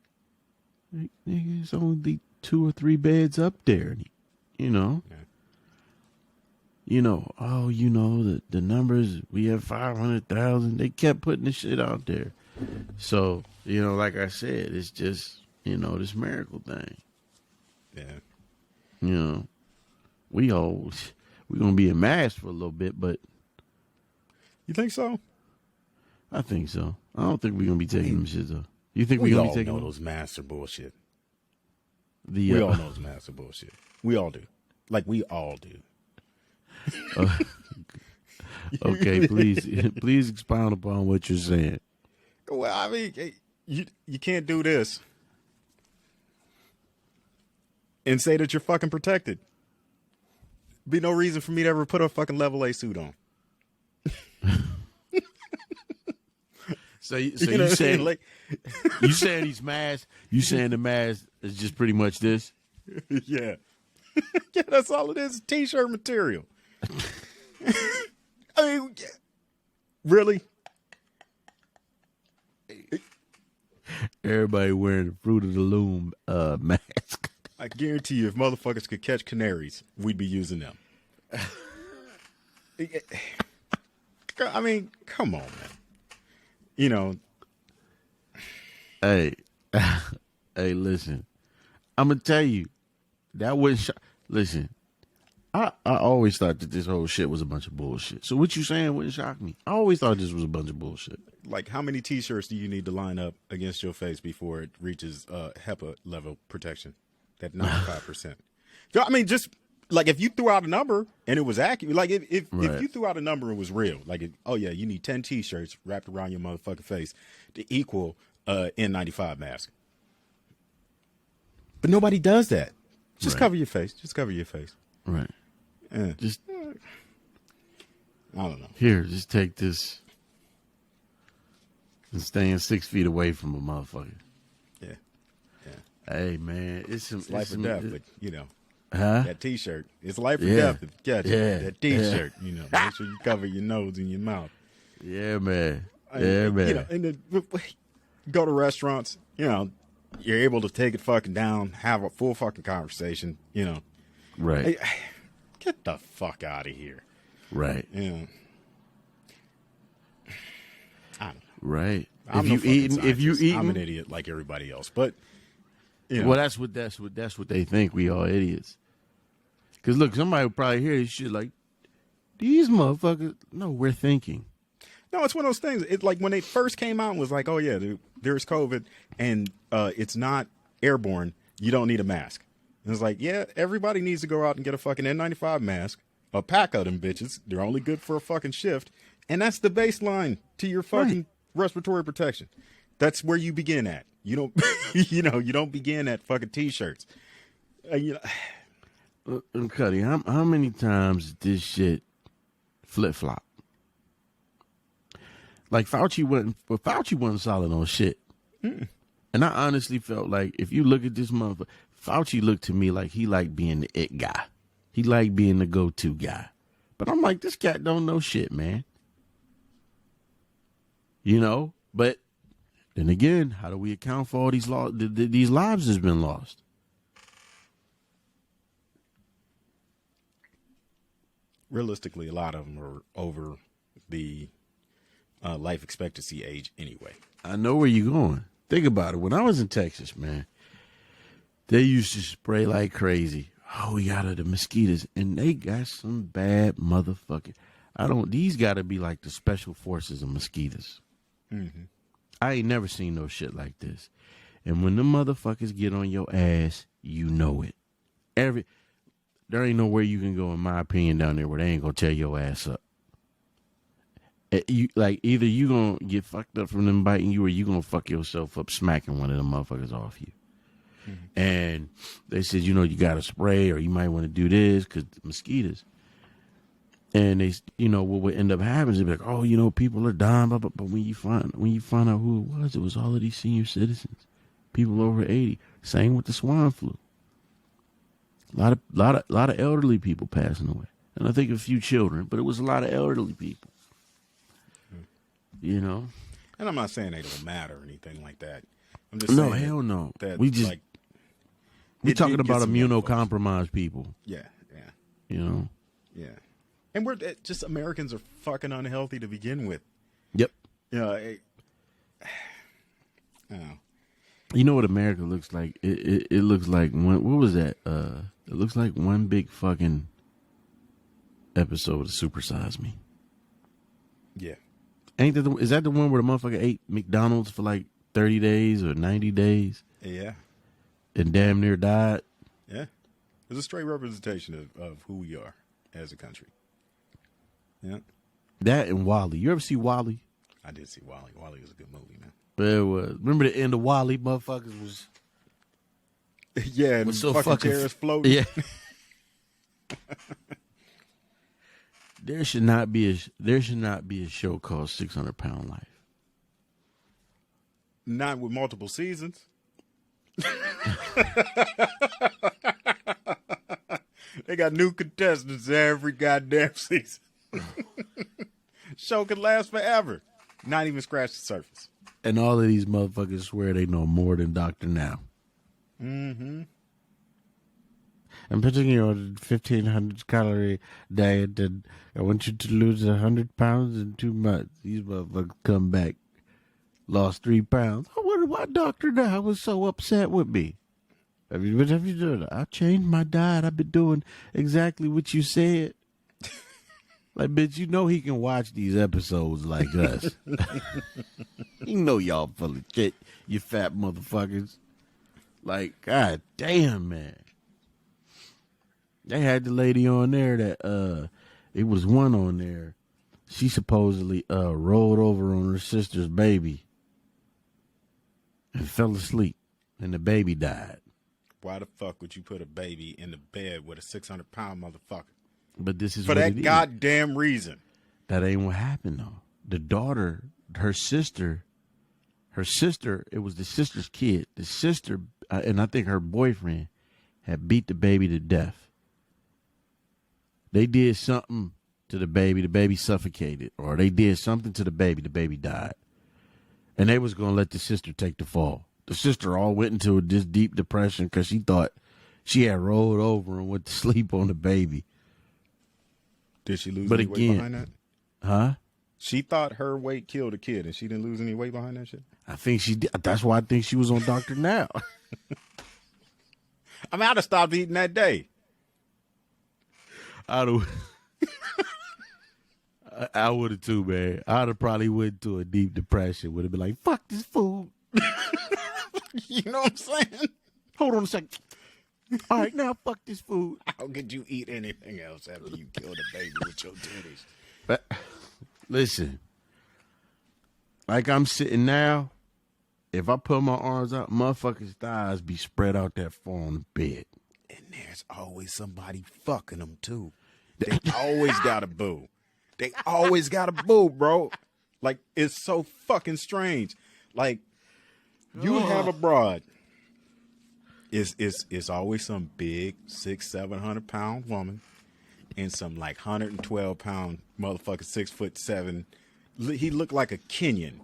nigga, it's only 2 or 3 beds up there, Yeah. The numbers, we have 500,000. They kept putting the shit out there. So, like I said, it's just, this miracle thing. Yeah. We're going to be in masks for a little bit, but. You think so? I think so. I don't think we're going to be taking them shit though. You think we're we going all to be taking know them? those masks are bullshit. We all know those masks are bullshit. We all do. Like, we all do. Okay, please expound upon what you're saying. Well, I mean, you can't do this and say that you're fucking protected. Be no reason for me to ever put a fucking level A suit on. So you saying like, you saying these masks? You saying the mask is just pretty much this? Yeah, yeah, that's all it is. T-shirt material. I mean, really? Everybody wearing the Fruit of the Loom mask. I guarantee you, if motherfuckers could catch canaries, we'd be using them. I mean, come on, man. Hey, listen. I'm gonna tell you that wouldn't. Listen, I always thought that this whole shit was a bunch of bullshit. So what you saying wouldn't shock me. I always thought this was a bunch of bullshit. Like, how many T-shirts do you need to line up against your face before it reaches HEPA level protection? That 95%. So, I mean, just like if you threw out a number and it was accurate, like if you threw out a number and it was real, like, you need 10 T-shirts wrapped around your motherfucking face to equal N95 mask. But nobody does that. Just cover your face. Just cover your face. Right. Just I don't know. Here, just take this and staying 6 feet away from a motherfucker. Yeah. Hey man, it's life or death, but Huh? That T-shirt. It's life or Yeah. death if you catch it. Yeah. That T-shirt. You know, make sure you cover your nose and your mouth. Yeah, man. And, Yeah, man. You know, and then go to restaurants. You know, you're able to take it fucking down, have a full fucking conversation. You know, Right. get the fuck out of here. Right. You know, I don't know. Right. I'm If no you fucking eating, if you scientist. I'm an eating, idiot like everybody else. But you know, well, that's what they think. We all idiots. Because look, somebody would probably hear this shit like, these motherfuckers. No, we're thinking. no, it's one of those things. It's like when they first came out and was like, oh yeah, there's COVID and it's not airborne. You don't need a mask. And it's like, yeah, everybody needs to go out and get a fucking N95 mask, a pack of them bitches. They're only good for a fucking shift. And that's the baseline to your fucking respiratory protection. That's where you begin at. You don't, you don't begin at fucking T-shirts. You know, Cuddy, how many times did this shit flip flop? Like Fauci wasn't solid on shit. And I honestly felt like if you look at this motherfucker, Fauci looked to me like he liked being the it guy. He liked being the go-to guy. But I'm like, this cat don't know shit, man. You know? But then again, how do we account for all these these lives has been lost? realistically, a lot of them are over the life expectancy age anyway. I know where you're going. Think about it. When I was in Texas, man, they used to spray like crazy. Oh, we got the mosquitoes. And they got some bad motherfucking. These got to be like the special forces of mosquitoes. Mm-hmm. I ain't never seen no shit like this. And when the motherfuckers get on your ass, you know it. There ain't nowhere you can go, in my opinion, down there where they ain't gonna tear your ass up. Either you gonna get fucked up from them biting you, or you gonna fuck yourself up smacking one of them motherfuckers off you. Mm-hmm. And they said, you gotta spray, or you might want to do this because mosquitoes. And they, what would end up happening is they'd be like, oh, people are dying, but when you find out who it was all of these senior citizens, people over 80. Same with the swine flu. A lot of elderly people passing away, and I think a few children, but it was a lot of elderly people. And I'm not saying they don't matter or anything like that. I'm just no, saying hell no. That, We just we're talking about immunocompromised people. Yeah. Yeah. And we're just Americans are fucking unhealthy to begin with. Yep. You know what America looks like? It looks like one. What was that? It looks like one big fucking episode of Super Size Me. Yeah. Is that the one where the motherfucker ate McDonald's for like 30 days or 90 days? Yeah. And damn near died? Yeah. It's a straight representation of who we are as a country. Yeah. That and Wally. You ever see Wally? I did see Wally. Wally was a good movie, man. It was. Remember the end of Wally? Motherfuckers was. Yeah, and so fucking chairs floating. Yeah. There should not be a show called 600 Pound Life. Not with multiple seasons. They got new contestants every goddamn season. Show could last forever. Not even scratch the surface. And all of these motherfuckers swear they know more than Dr. Now. Mm-hmm. I'm putting you on a 1,500 calorie diet, and I want you to lose 100 pounds in 2 months. These motherfuckers come back, lost 3 pounds. I wonder why Dr. Now was so upset with me. What have you done? I changed my diet. I've been doing exactly what you said. Like, bitch, he can watch these episodes like us. Y'all full of shit, you fat motherfuckers. Like, god damn, man. They had the lady on there that, it was one on there. She supposedly rolled over on her sister's baby and fell asleep, and the baby died. Why the fuck would you put a baby in the bed with a 600-pound motherfucker? But this is for what that it goddamn reason. That ain't what happened though. The daughter, her sister, it was the sister's kid. The sister, and I think her boyfriend, had beat the baby to death. They did something to the baby suffocated, or they did something to the baby died. And they was going to let the sister take the fall. The sister all went into this deep depression because she thought she had rolled over and went to sleep on the baby. Did she lose any weight behind that? Huh? She thought her weight killed a kid, and she didn't lose any weight behind that shit? I think she did. That's why I think she was on Dr. Now. I mean, I'd have stopped eating that day. I would have too, man. I'd have probably went into a deep depression. Would have been like, fuck this food. You know what I'm saying? Hold on a second. All right, now fuck this food. How could you eat anything else after you killed a baby with your titties? But, listen, like I'm sitting now, if I put my arms out, motherfuckers' thighs be spread out that far on the bed. And there's always somebody fucking them, too. They always got a boo. They always got a boo, bro. Like, it's so fucking strange. Like, you have a broad. It's always some big 600-700 pound woman and some like 112-pound motherfucker 6'7". He looked like a Kenyan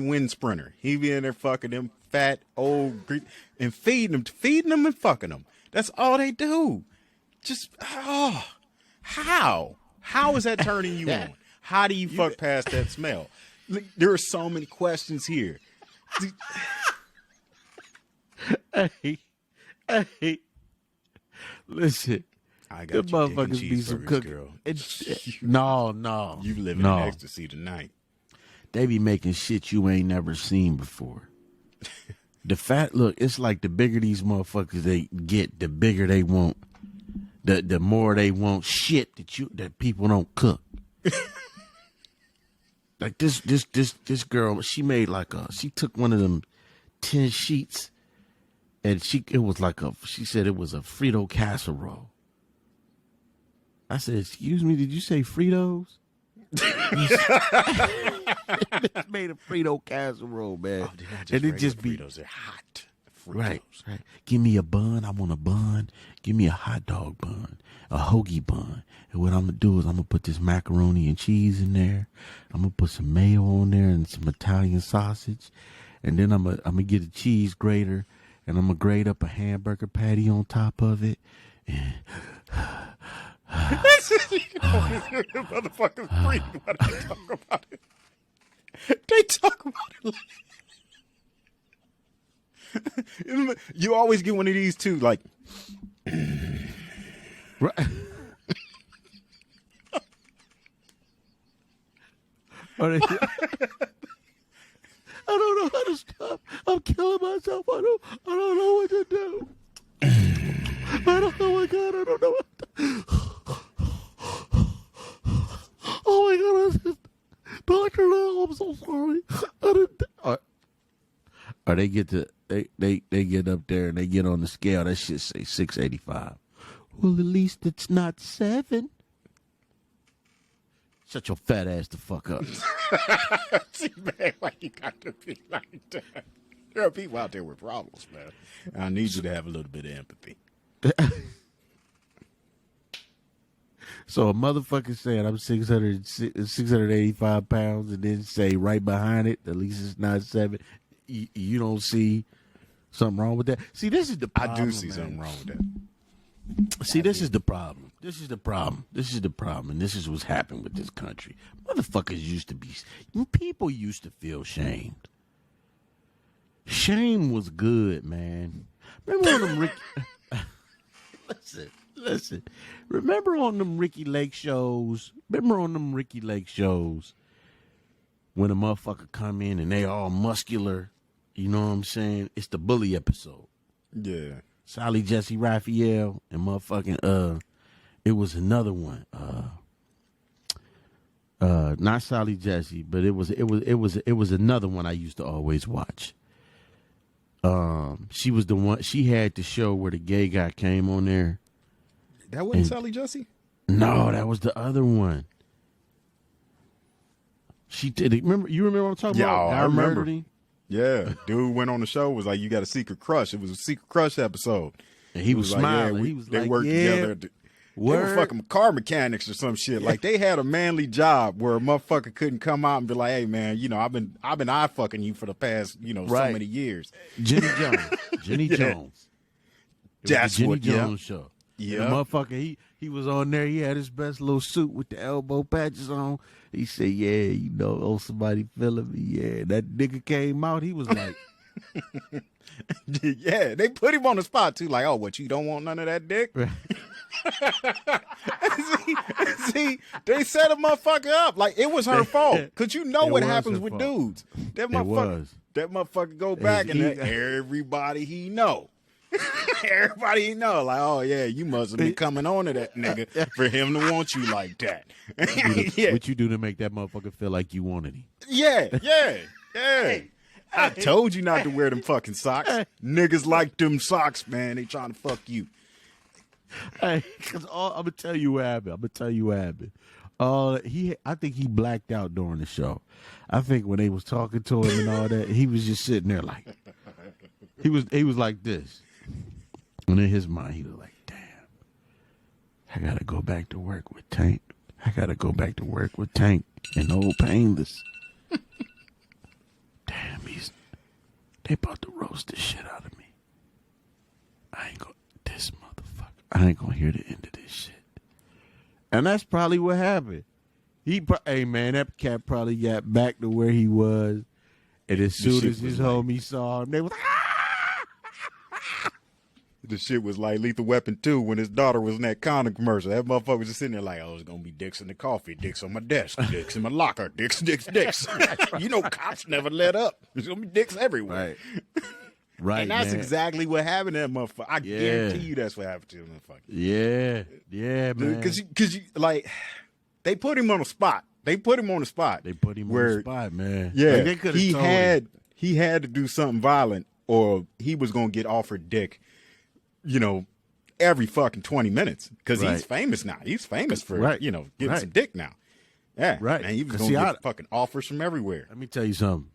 wind sprinter. He be in there fucking them fat old and feeding them and fucking them. That's all they do. Just how is that turning you on? How do you fuck past that smell? There are so many questions here. Hey, listen. I The got you motherfuckers digging be some cheeseburgers, cook. girl. No. You living in ecstasy tonight. They be making shit you ain't never seen before. Look, it's like the bigger these motherfuckers they get, the bigger they want. The more they want shit that people don't cook. Like this girl, she took one of them 10 sheets and she said it was a Frito casserole. I said, excuse me, did you say Fritos? It's made a Frito casserole, man. And it just be Fritos. They're hot. Fritos. Right. Give me a bun. I want a bun. Give me a hot dog bun, a hoagie bun. And what I'm gonna do is I'm gonna put this macaroni and cheese in there. I'm gonna put some mayo on there and some Italian sausage, and then I'm gonna get a cheese grater and I'm gonna grate up a hamburger patty on top of it. Motherfuckers free when they talk about it. They talk about it like you always get one of these too, like right. I don't know how to stop. I'm killing myself. I don't know what to do. I don't know what God. I don't know what to... Oh my God, Dr. Lil, I'm so sorry. Or they get up there and they get on the scale. That shit say 685. Well, at least it's not 7. Shut your fat ass the fuck up. See, man, why you got to be like that? There are people out there with problems, man. I need you to have a little bit of empathy. So a motherfucker saying I'm 685 pounds and then say right behind it, at least it's not 7. You don't see something wrong with that? See, this is the problem. I do see something wrong with that. See, this is the problem. And this is what's happened with this country. People used to feel shamed. Shame was good, man. Remember on them Listen. Remember on them Ricky Lake shows? When a motherfucker come in and they all muscular, you know what I'm saying? It's the bully episode. Yeah. Sally Jesse Raphael and motherfucking it was another one. Not Sally Jesse, but it was another one I used to always watch. She was the one. She had the show where the gay guy came on there. That wasn't Sally Jesse? No, that was the other one. She did. You remember what I'm talking about? I remember. Him? Yeah, dude went on the show, was like, you got a secret crush. It was a secret crush episode. And he was smiling. Yeah, he was they like, worked yeah, together. They were word. fucking car mechanics or some shit. Like they had a manly job where a motherfucker couldn't come out and be like, "Hey man, I've been eye fucking you for the past so Right. many years." Jenny Jones. Jenny Yeah. Jones. It was That's the Jenny what. Jones show. Yeah. And the motherfucker, he was on there. He had his best little suit with the elbow patches on. He said, "Yeah, oh, somebody feeling me." Yeah, that nigga came out. He was like, Yeah, they put him on the spot too. Like, oh, what, you don't want none of that dick? see, they set a motherfucker up. Like it was her fault. Cause It what was happens her with fault. dudes. That It motherfucker, was. that motherfucker go back and he- everybody he know. Everybody he know, like, oh yeah, you must have been coming on to that nigga for him to want you like that. Yeah, what you do to make that motherfucker feel like you wanted him? yeah. I told you not to wear them fucking socks. Niggas like them socks, man. They trying to fuck you. Hey, cause I'm gonna tell you what happened. I think he blacked out during the show. I think when they was talking to him and all that, he was just sitting there like he was like this. And in his mind, he was like, "Damn, I gotta go back to work with Tank. And old Painless. Damn, they about to roast the shit out of me. This motherfucker. I ain't gonna hear the end of this shit." And that's probably what happened. Hey man, that cat probably got back to where he was, and as soon shit as his was like- homie saw him, they was The shit was like Lethal Weapon 2 when his daughter was in that condom commercial. That motherfucker was just sitting there like, oh, it's going to be dicks in the coffee, dicks on my desk, dicks in my locker, dicks. Cops never let up. There's going to be dicks everywhere. right, And that's man. exactly what happened to that motherfucker. I Yeah. guarantee you that's what happened to that motherfucker. Yeah, man. Because you, like, they put him on the spot. They put him on the spot, man. Yeah, Like, they coulda he told had him. he had to do something violent, or he was gonna get offered dick. Every fucking 20 minutes because Right. he's famous now. He's famous for Right. getting Right. some dick now. Yeah, Right. And he was 'Cause gonna see, get fucking offers from everywhere. Let me tell you something.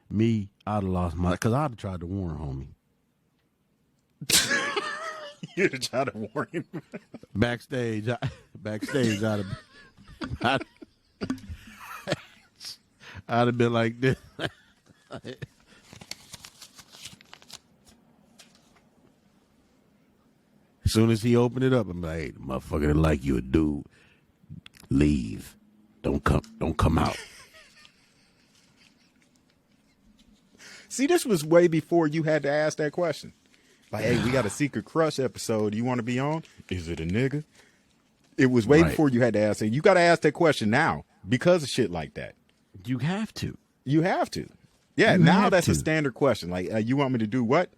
Me, I'd have lost because I'd have tried to warn homie. You'd have tried to warn him. Backstage, I'd have been like this. As soon as he opened it up, I'm like, "Hey, the motherfucker that like you a dude, leave. Don't come out." See, this was way before you had to ask that question. Like, hey, we got a secret crush episode. You want to be on? Is it a nigga? It was way Right. before you had to ask that. You got to ask that question now because of shit like that. You have to. You have to. Yeah, You now have that's a to. standard question. Like, you want me to do what?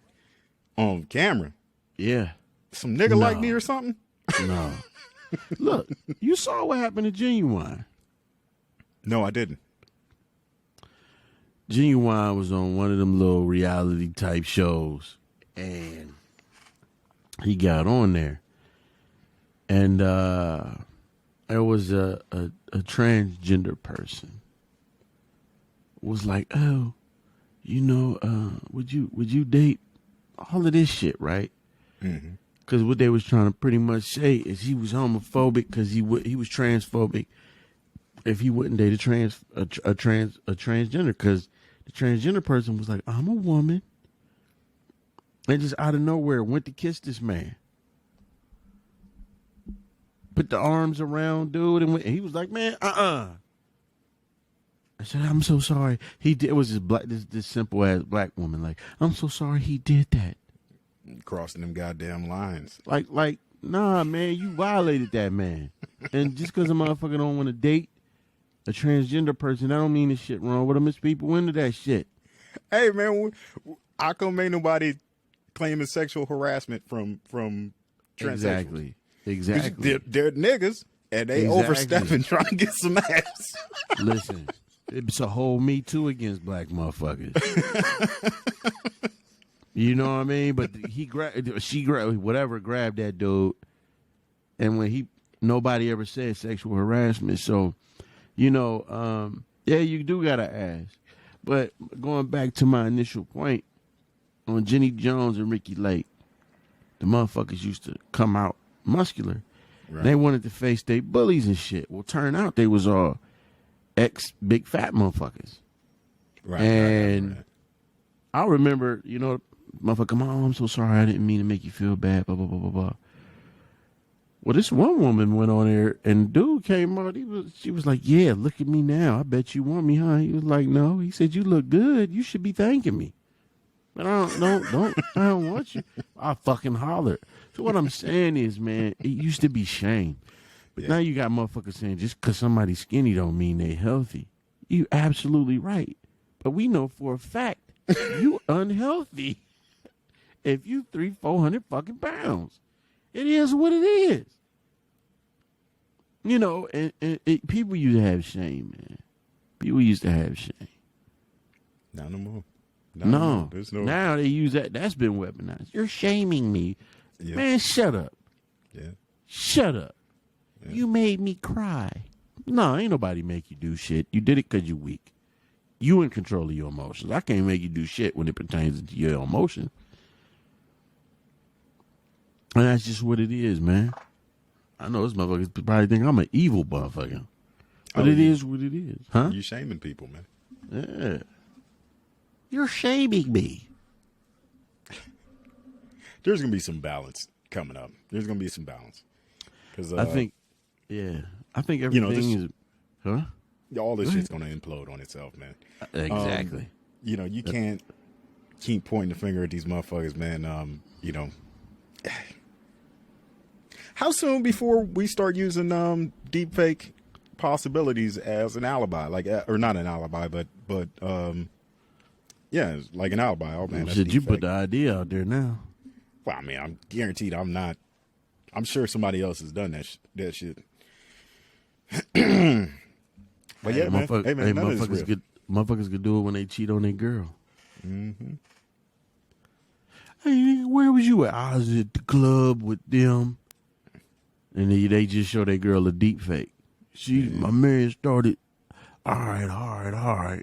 On camera? Yeah. Some nigga like No. me or something? No. Look, you saw what happened to Genuine. No, I didn't. Genuine was on one of them little reality type shows, and he got on there, and there was a transgender person was like, "Oh, would you date all of this shit, right?" Mm-hmm. Because what they was trying to pretty much say is he was homophobic because he was transphobic if he wouldn't date a transgender, because the transgender person was like, "I'm a woman," and just out of nowhere went to kiss this man, put the arms around dude, and he was like, "Man, I said, "I'm so sorry." It was this simple ass black woman, like, "I'm so sorry he did that." Crossing them goddamn lines. Like, nah, man, you violated that man. And just because a motherfucker don't want to date a transgender person, that don't mean this shit wrong with them. It's people into that shit. Hey, man, how come ain't nobody claiming sexual harassment from transsexuals? Exactly. They're niggas, and they Exactly. overstepping trying to get some ass. Listen, it's a whole Me Too against black motherfuckers. You know what I mean? But grabbed that dude, and when nobody ever said sexual harassment. So, yeah, you do gotta ask. But going back to my initial point on Jenny Jones and Ricky Lake, the motherfuckers used to come out muscular. Right. They wanted to face their bullies and shit. Well, turn out they was all ex big fat motherfuckers. Right. And right. I remember, motherfucker, Mom, I'm so sorry. I didn't mean to make you feel bad. Blah blah blah blah blah. Well, this one woman went on there, and dude came out. She was like, "Yeah, look at me now. I bet you want me, huh?" He was like, "No." He said, "You look good. You should be thanking me." But I don't want you. I fucking hollered. So what I'm saying is, man, it used to be shame, but now you got motherfuckers saying just because somebody's skinny don't mean they healthy. You absolutely right, but we know for a fact you unhealthy if you 300-400 fucking pounds. It is what it is. And people used to have shame, man. People used to have shame. Not no more. No. There's no. Now they use that. That's been weaponized. You're shaming me. Yeah. Man, shut up. Yeah. Shut up. Yeah. You made me cry. No, ain't nobody make you do shit. You did it because you're weak. You in control of your emotions. I can't make you do shit when it pertains to your emotions. And that's just what it is, man. I know this motherfuckers probably think I'm an evil motherfucker. But it is what it is. Huh? You shaming people, man. Yeah. You're shaming me. There's gonna be some balance coming up. There's gonna be some balance. Because I think everything is. Huh? all this shit's gonna implode on itself, man. Exactly. You can't keep pointing the finger at these motherfuckers, man. How soon before we start using deepfake possibilities as an alibi, or not an alibi, but yeah, it's like an alibi. Oh man, that's Should you deepfake. put the idea out there now? Well, I mean, I'm guaranteed I'm not. I'm sure somebody else has done that shit. But yeah, man. Hey, man, none of this real. Motherfuckers could do it when they cheat on their girl. Mm-hmm. Hey, where was you at? I was at the club with them. And they just show their girl a deep fake. My man started, all right.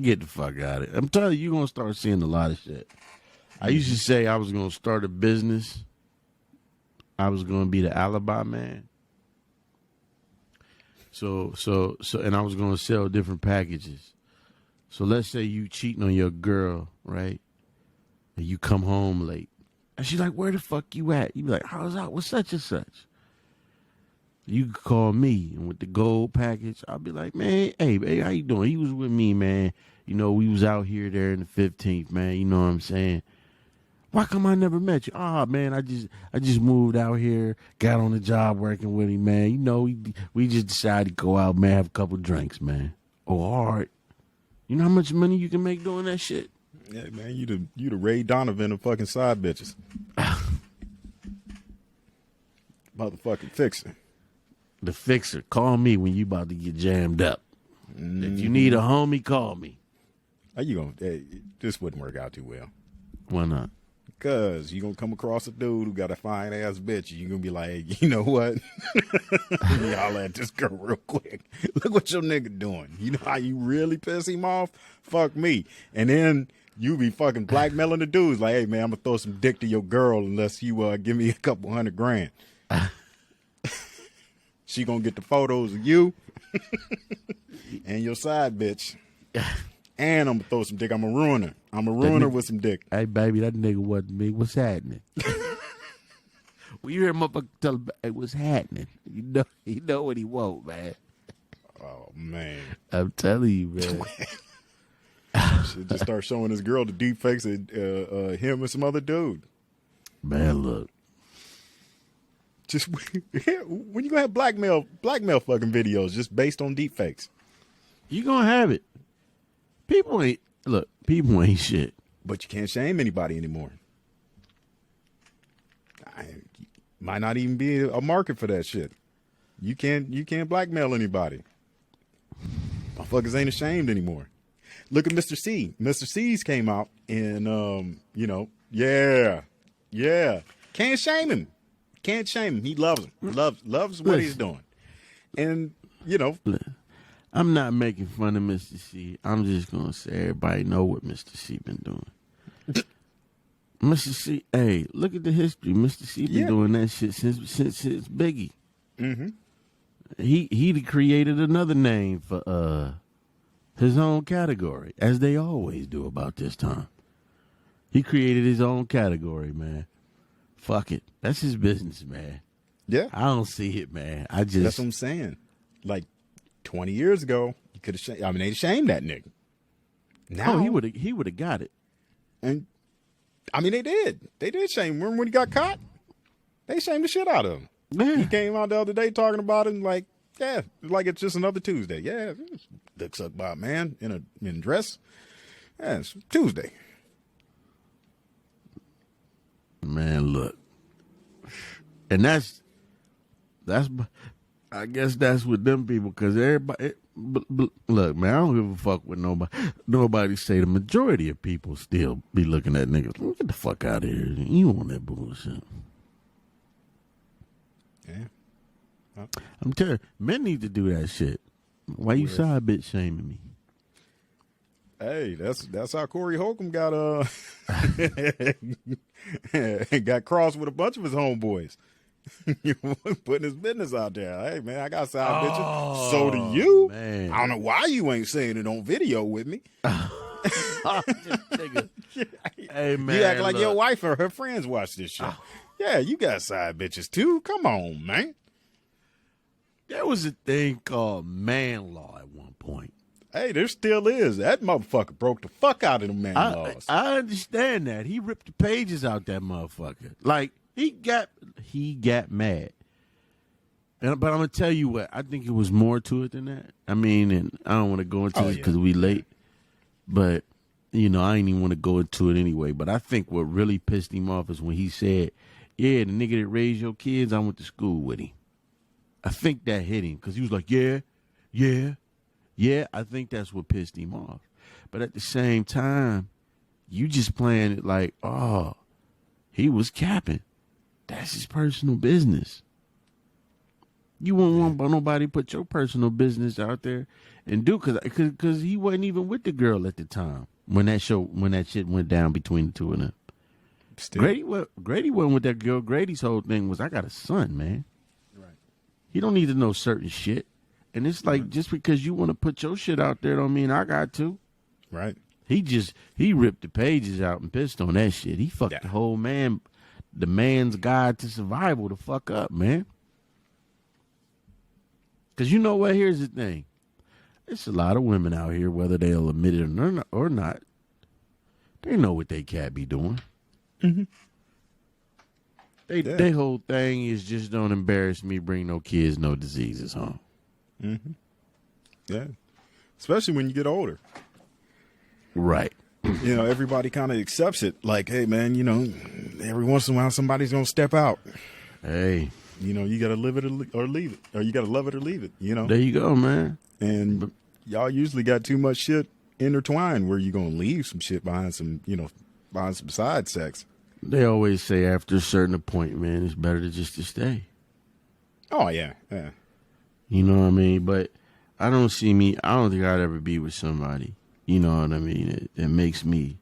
Get the fuck out of it. I'm telling you, you're going to start seeing a lot of shit. I used to say I was going to start a business. I was going to be the alibi man. So, and I was going to sell different packages. So let's say you cheating on your girl, right? And you come home late. And she's like, where the fuck you at? You be like, I was out with such and such. You could call me, and with the gold package, I'll be like, man, hey, babe, how you doing? He was with me, man. We was out here there in the 15th, man. You know what I'm saying? Why come I never met you? Man, I just moved out here, got on the job working with him, man. We just decided to go out, man, have a couple drinks, man. Oh, all right. You know how much money you can make doing that shit? Yeah, man, you the Ray Donovan of fucking side bitches. Motherfucking fixer. The fixer. Call me when you about to get jammed up. Mm-hmm. If you need a homie, call me. How you gonna? This wouldn't work out too well. Why not? Because you gonna come across a dude who got a fine ass bitch. You gonna be like, hey, you know what? Let me holler at this girl real quick. Look what your nigga doing. You know how you really piss him off? Fuck me. And then you be fucking blackmailing the dudes like, hey man, I'm gonna throw some dick to your girl unless you give me a couple $100,000. She gonna get the photos of you and your side bitch. And I'm gonna throw some dick. I'm gonna ruin her. I'm gonna ruin her with some dick. Hey baby, that nigga wasn't me. What's happening? When you hear motherfucker tell him, hey, what's happening? You know what he want, man. Oh man. I'm telling you, man. Should just start showing this girl the deep fakes of him and some other dude. Man, look. Just when you gonna have blackmail fucking videos just based on deep fakes? You gonna have it. People ain't shit. But you can't shame anybody anymore. Might not even be a market for that shit. You can't blackmail anybody. Motherfuckers ain't ashamed anymore. Look at Mr. C. Mr. C's came out and yeah. Can't shame him. Can't shame him. He loves him. Loves what he's doing. And I'm not making fun of Mr. C. I'm just gonna say everybody know what Mr. C been doing. Mr. C, hey, look at the history. Mr. C been doing that shit since Biggie. Mm-hmm. He created another name for his own category, as they always do about this time. He created his own category, man. Fuck it, that's his business, man. Yeah, I don't see it, man. I just that's what I'm saying. Like 20 years ago, you could have. I mean, they shamed that nigga. Now he would have got it. And I mean, they did. They did shame him. Remember when he got caught? They shamed the shit out of him. Yeah. He came out the other day talking about it and like, yeah, like it's just another Tuesday. Yeah, dick sucked by a man in a dress. Yeah, it's Tuesday. Man, look. And that's I guess that's with them people, because everybody look, man, I don't give a fuck what nobody say. The majority of people still be looking at niggas, get the fuck out of here. You want that bullshit. Yeah. I'm telling you, men need to do that shit. Why you side bitch shaming me? Hey, that's how Corey Holcomb got got crossed with a bunch of his homeboys. Putting his business out there. Hey man, I got side bitches. So do you. Man. I don't know why you ain't saying it on video with me. Hey man, You act like look. your wife or her friends watch this shit. Yeah, you got side bitches too. Come on, man. There was a thing called man law at one point. Hey, there still is. That motherfucker broke the fuck out of them man laws. I understand that. He ripped the pages out that motherfucker. Like, he got mad. But I'm gonna tell you what, I think it was more to it than that. I mean, and I don't want to go into this because we late. But, you know, I ain't even want to go into it anyway. But I think what really pissed him off is when he said, yeah, the nigga that raised your kids, I went to school with him. I think that hit him because he was like, yeah. I think that's what pissed him off. But at the same time, you just playing it like, oh, he was capping. That's his personal business. You won't want nobody put your personal business out there and do, because he wasn't even with the girl at the time when that shit went down between the two of them. Still. Grady wasn't with that girl. Grady's whole thing was, I got a son, man. Right. He don't need to know certain shit. And it's like, just because you want to put your shit out there don't mean I got to. Right. He ripped the pages out and pissed on that shit. He fucked the whole the man's guide to survival the fuck up, man. Because you know what? Here's the thing. There's a lot of women out here, whether they'll admit it or not, they know what they can't be doing. Mm-hmm. They whole thing is just don't embarrass me, bring no kids, no diseases home. Mm-hmm. Yeah. Especially when you get older. Right. You know, everybody kind of accepts it. Like, hey, man, you know, every once in a while somebody's going to step out. Hey. You know, you got to live it or leave it. Or you got to love it or leave it, you know. There you go, man. And y'all usually got too much shit intertwined where you're going to leave some shit behind some side sex. They always say after a certain point, man, it's better to stay. Oh, yeah. Yeah. You know what I mean? But I don't think I'd ever be with somebody, you know what I mean, it makes me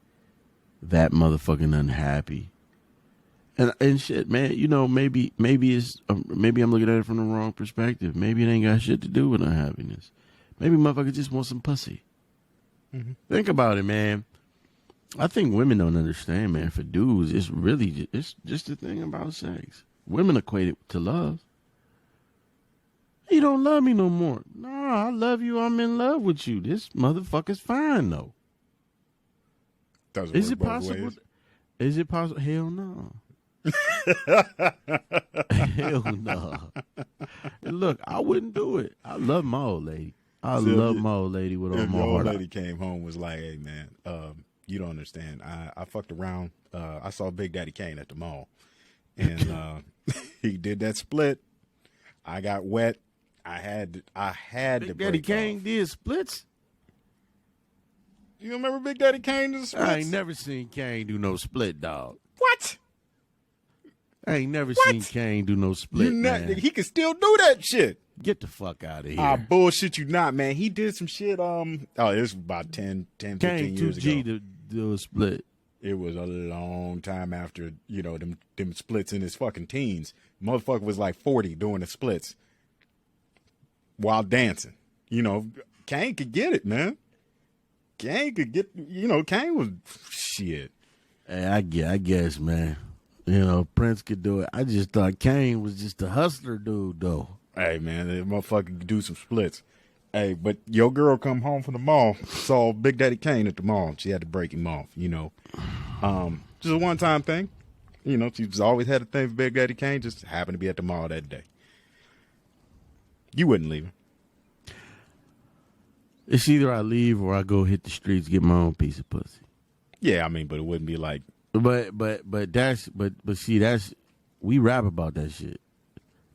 that motherfucking unhappy. And shit, man, you know, maybe it's maybe I'm looking at it from the wrong perspective. Maybe it ain't got shit to do with unhappiness. Maybe motherfucker just want some pussy. Mm-hmm. Think about it, man. I think women don't understand, man. For dudes, it's just a thing about sex. Women equate it to love. You don't love me no more. No, I love you. I'm in love with you. This motherfucker's fine, though. Is it possible? Is it possible? Hell no. Hell no. And look, I wouldn't do it. I love my old lady. I love my old lady with all my heart. Your old lady came home was like, hey, man, you don't understand. I fucked around. I saw Big Daddy Kane at the mall. And he did that split. I got wet. I had to Big Daddy Kane did splits? You remember Big Daddy Kane did splits? I ain't never seen Kane do no split, dog. What? I ain't never seen Kane do no split, man. He can still do that shit. Get the fuck out of here. Ah, bullshit you not, man. He did some shit, it was about 10, 15 Kane years ago. Kane 2G to do a split. It was a long time after, them splits in his fucking teens. Motherfucker was like 40 doing the splits while dancing. Kane could get it, man. Kane could get, Kane was shit. Hey, I guess, man. Prince could do it. I just thought Kane was just a hustler dude, though. Hey, man, that motherfucker could do some splits. Hey, but your girl come home from the mall, saw Big Daddy Kane at the mall. She had to break him off, Just a one-time thing. She's always had a thing for Big Daddy Kane, just happened to be at the mall that day. You wouldn't leave him. It's either I leave or I go hit the streets, get my own piece of pussy. Yeah, but it wouldn't be like. But see, we rap about that shit.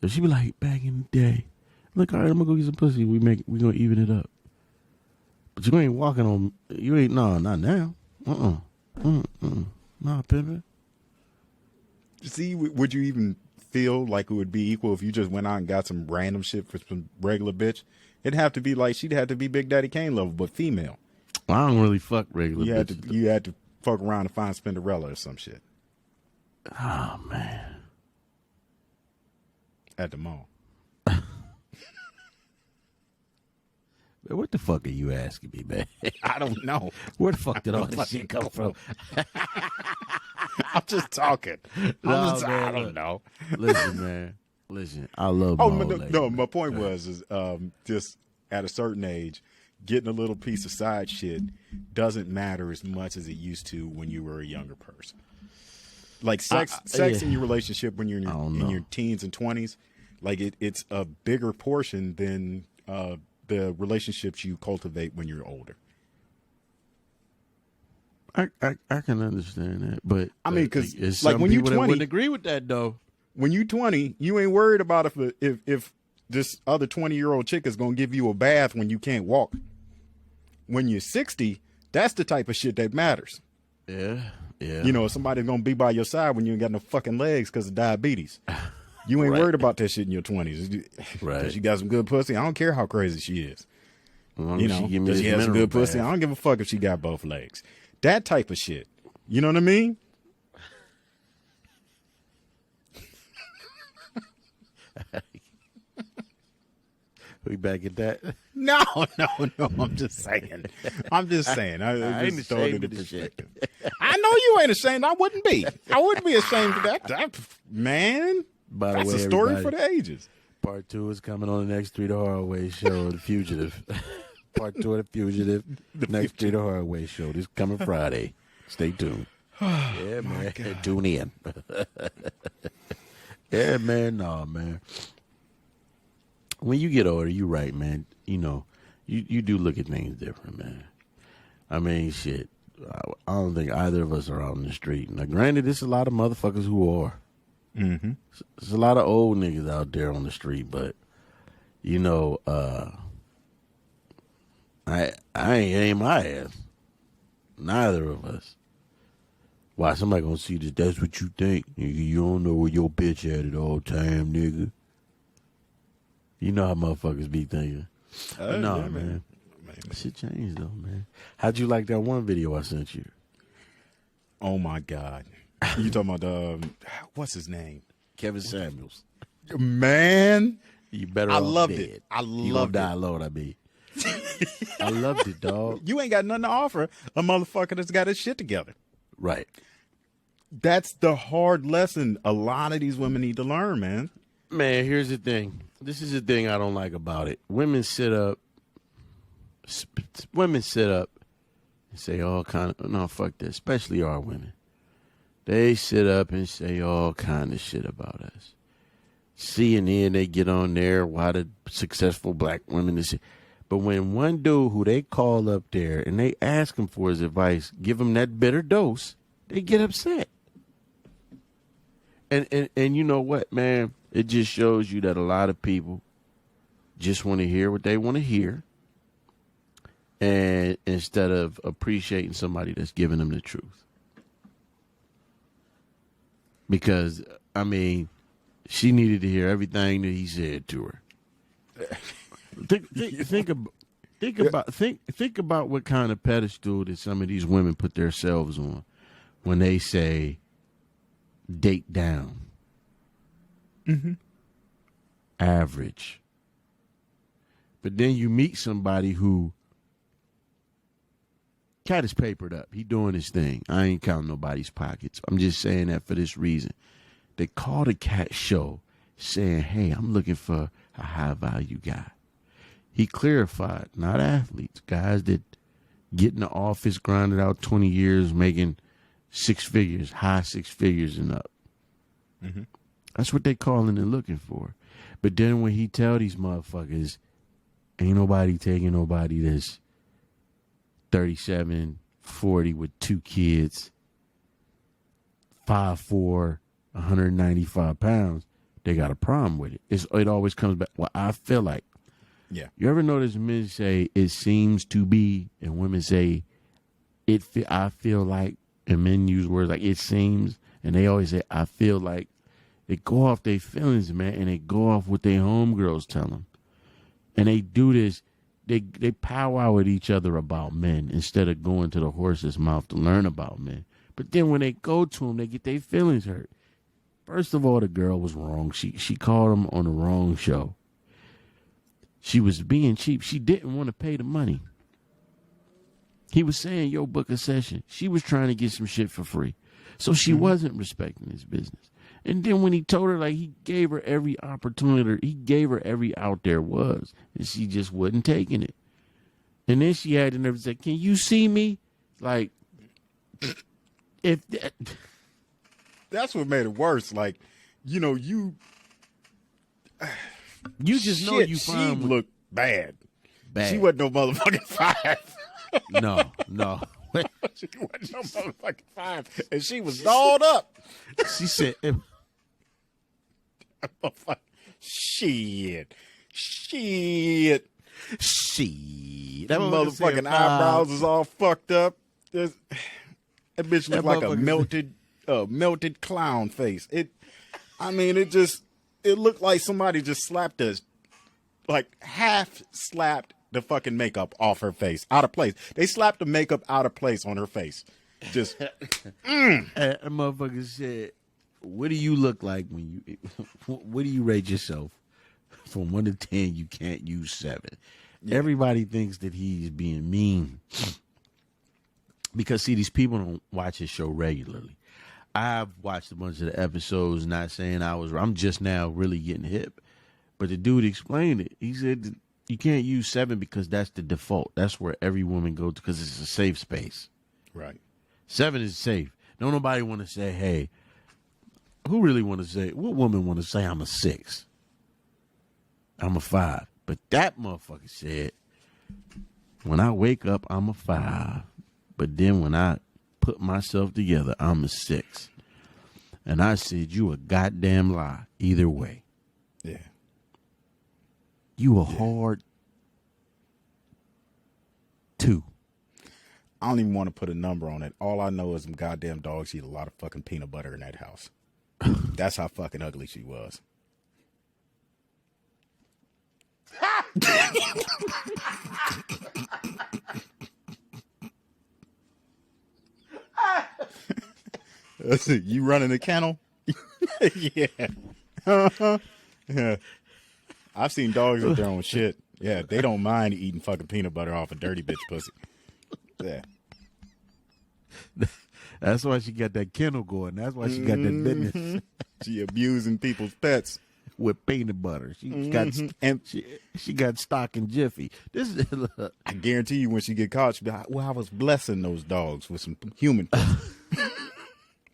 If she be like, back in the day, I'm like, all right, I'm gonna go get some pussy. We gonna even it up. But you ain't walking on. You ain't not now. Nah, pimpin'. See, would you even feel like it would be equal if you just went out and got some random shit for some regular bitch? It'd have to be like she'd have to be Big Daddy Kane level, but female. I don't really fuck regular bitches. You had to fuck around and find Spinderella or some shit. Oh, man. At the mall. Man, what the fuck are you asking me, man? I don't know. Where the fuck did all this shit come from? I'm just talking. I don't know. Listen, man. I love my point was just at a certain age, getting a little piece of side shit doesn't matter as much as it used to when you were a younger person. Like sex in your relationship when you're in your teens and 20s, like it's a bigger portion than the relationships you cultivate when you're older. I can understand that, but because like when you're 20, wouldn't agree with that though. When you're 20, you ain't worried about if this other 20-year-old chick is gonna give you a bath when you can't walk. When you're 60, that's the type of shit that matters. Yeah. If somebody's gonna be by your side when you ain't got no fucking legs because of diabetes. You ain't worried about that shit in your 20s. Right. She got some good pussy. I don't care how crazy she is. Does she has some good pussy? I don't give a fuck if she got both legs. That type of shit. You know what I mean? We back at that? No. I'm just saying. I ain't just throwing it ashamed in of this shit. perspective. I know you ain't ashamed. I wouldn't be. I wouldn't be ashamed of that. Man, By the that's way, a story everybody, for the ages. Part 2 is coming on the next 3 to Haraway show, The Fugitive. Part 2 of The Fugitive, next 3 to Haraway show. This coming Friday. Stay tuned. Yeah, man. Tune in. Yeah, man. No, man. When you get older, you're right, man. You do look at things different, man. I mean, shit. I don't think either of us are out on the street. Now, granted, there's a lot of motherfuckers who are. Mm-hmm. There's a lot of old niggas out there on the street, but I ain't my ass. Neither of us. Why somebody gonna see this? That's what you think. You don't know where your bitch at all time, nigga. You know how motherfuckers be thinking. No, yeah, man. Shit changed though, man. How'd you like that one video I sent you? Oh my God. You talking about what's his name? Kevin Samuels. Man, You better. I off loved dead. it. I You loved gonna it. die alone, I mean. I loved it, dog. You ain't got nothing to offer a motherfucker that's got his shit together. Right. That's the hard lesson a lot of these women need to learn, man. Man, here's the thing. This is the thing I don't like about it. Women sit up and say all kind of, no, fuck that, especially our women. They sit up and say all kind of shit about us. CNN, they get on there, why the successful black women is. But when one dude who they call up there and they ask him for his advice, give him that bitter dose, they get upset. And you know what, man? It just shows you that a lot of people just want to hear what they want to hear, and instead of appreciating somebody that's giving them the truth. Because, I mean, she needed to hear everything that he said to her. Think about what kind of pedestal that some of these women put themselves on when they say date down. Average. But then you meet somebody who cat is papered up. He doing his thing. I ain't counting nobody's pockets. I'm just saying that for this reason. They called a cat show saying, hey, I'm looking for a high value guy. He clarified, not athletes, guys that get in the office, grinded out 20 years, making 6 figures, high 6 figures and up. That's what they calling and looking for. But then when he tell these motherfuckers, ain't nobody taking nobody that's 37, 40 with 2 kids, 5'4", 195 pounds, they got a problem with it. It always comes back. Well, I feel like. Yeah. You ever notice men say it seems to be, and women say I feel like, and men use words like it seems, and they always say I feel like. They go off their feelings, man, and they go off what their homegirls tell them. And they do this. They powwow with each other about men instead of going to the horse's mouth to learn about men. But then when they go to them, they get their feelings hurt. First of all, the girl was wrong. She called him on the wrong show. She was being cheap. She didn't want to pay the money. He was saying, yo, book a session. She was trying to get some shit for free. So she wasn't respecting his business. And then when he told her, like, he gave her every opportunity, he gave her every out there was, and she just wasn't taking it. And then she had the nerve to say, can you see me? Like, if that... That's what made it worse. Like, you know, you just know you she fine. looked bad. Bad. She wasn't no motherfucking 5. No. She wasn't no motherfucking 5. And she was dolled up. She said... Shit. That That motherfucking eyebrows is all fucked up. That bitch looked like a melted clown face. It looked like somebody just slapped us, like half slapped the fucking makeup off her face, out of place. They slapped the makeup out of place on her face. Just, And motherfucker said, what do you look like when you, what do you rate yourself? From 1 to 10, you can't use 7. Yeah. Everybody thinks that he's being mean. Because, see, these people don't watch his show regularly. I've watched a bunch of the episodes, not saying I'm just now really getting hip. But the dude explained it. He said you can't use 7 because that's the default. That's where every woman goes because it's a safe space. right. 7 is safe. Don't nobody want to say, hey, who really want to say, what woman want to say I'm a 6? I'm a 5. But that motherfucker said, when I wake up, I'm a 5. But then when I put myself together, I'm a 6. And I said, you a goddamn lie either way. Yeah. You a hard 2. I don't even want to put a number on it. All I know is them goddamn dogs eat a lot of fucking peanut butter in that house. That's how fucking ugly she was. You running a kennel? Yeah. Uh-huh. Yeah. I've seen dogs eat their own shit. Yeah, they don't mind eating fucking peanut butter off a dirty bitch pussy. Yeah. That's why she got that kennel going. That's why she got that business. She abusing people's pets with peanut butter. She got and she got stock in Jiffy. This is I guarantee you when she get caught, she'll be like, well, I was blessing those dogs with some human pussy.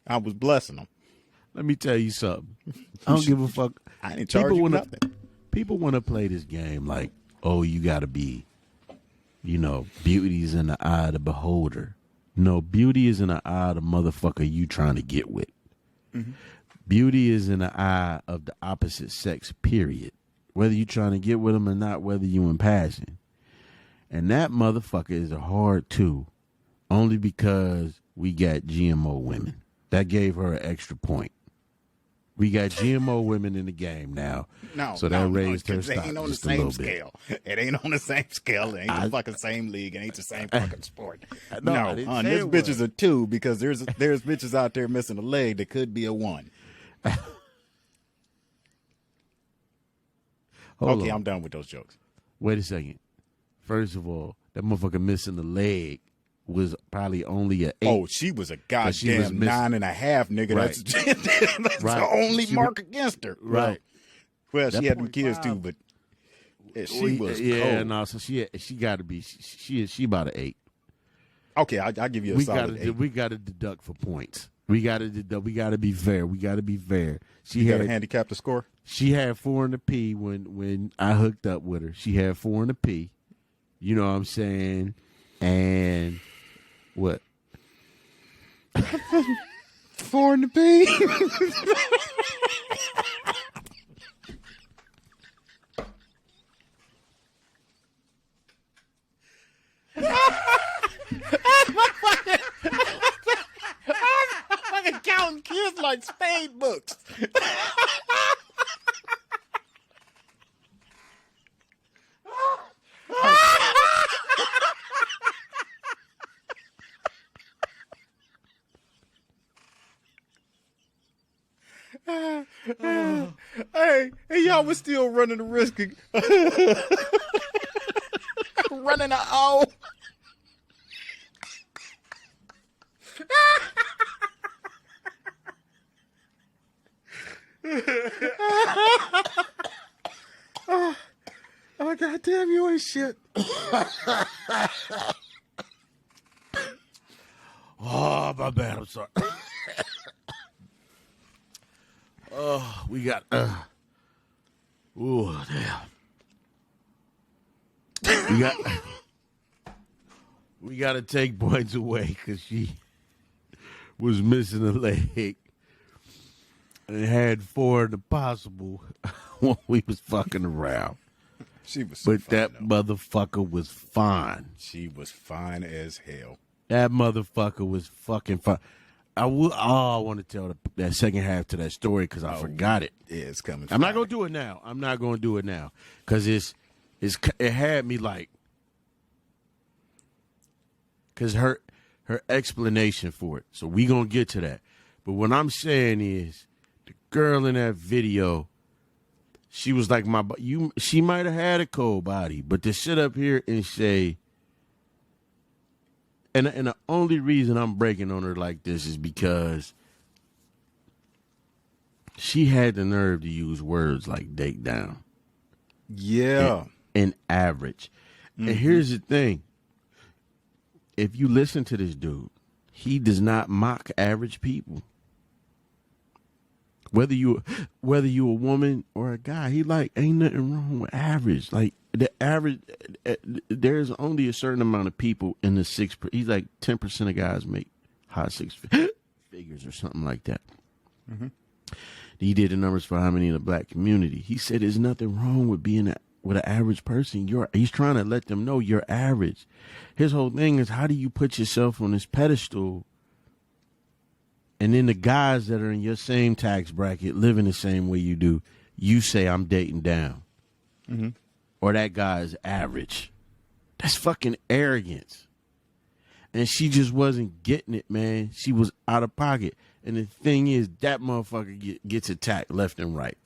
I was blessing them. Let me tell you something. I don't give a fuck. I ain't charging you nothing. People want to play this game like, oh, you got to be, beauty's in the eye of the beholder. No, beauty is in the eye of the motherfucker you trying to get with. Mm-hmm. Beauty is in the eye of the opposite sex, period. Whether you trying to get with them or not, whether you in passion. And that motherfucker is a hard 2, only because we got GMO women. That gave her an extra point. We got GMO women in the game now. No, so that raised her 'cause stock it ain't on the just a little same bit. scale. It ain't on the same scale. It ain't the fucking same league. It ain't the same fucking sport. No, I No, didn't say there's it bitches was. a 2 because there's bitches out there missing a leg that could be a 1. Hold Okay, on. I'm done with those jokes. Wait a second. First of all, that motherfucker missing the leg was probably only a 8. Oh, she was a she was goddamn missing- 9.5, nigga. Right. That's Right. the only She mark against her. Right. Well, That she had them kids 0.5. too, but yeah, she was yeah, cold. no, so she got to be she about an 8. Okay, I'll give you a We solid 8. we got to deduct for points. We got to be fair. We got to be fair. She You got had to handicap the score? She had 4 in the P when I hooked up with her. She had 4 in the P. You know what I'm saying? And what? 4 in the P. I'm counting kids like spade books. Hey, y'all was still running the risk of running a O. Oh, goddamn, you ain't shit. Oh, my bad. I'm sorry. Oh, we got. Oh, damn. We got to take points away because she was missing a leg and had 4 in the possible when we was fucking around. She was so But fine, that though. motherfucker was fine. She was fine as hell. That motherfucker was fucking fine. I want to tell that second half to that story because I forgot it. Yeah, it's coming. I'm not gonna do it now. Because it had me like, because her explanation for it. So we gonna get to that. But what I'm saying is, the girl in that video, she was like she might have had a cold body, but to sit up here and say. And the only reason I'm breaking on her like this is because she had the nerve to use words like date down. Yeah. And average. Mm-hmm. And here's the thing. If you listen to this dude, he does not mock average people. Whether you a woman or a guy, he like ain't nothing wrong with average. Like the average, there's only a certain amount of people in the he's like 10% of guys make high 6 figures or something like that. Mm-hmm. He did the numbers for how many in the black community. He said there's nothing wrong with being with an average person. He's trying to let them know you're average. His whole thing is, how do you put yourself on this pedestal? And then the guys that are in your same tax bracket, living the same way you do, you say, I'm dating down. Mm-hmm. Or that guy is average. That's fucking arrogance. And she just wasn't getting it, man. She was out of pocket. And the thing is, that motherfucker gets attacked left and right.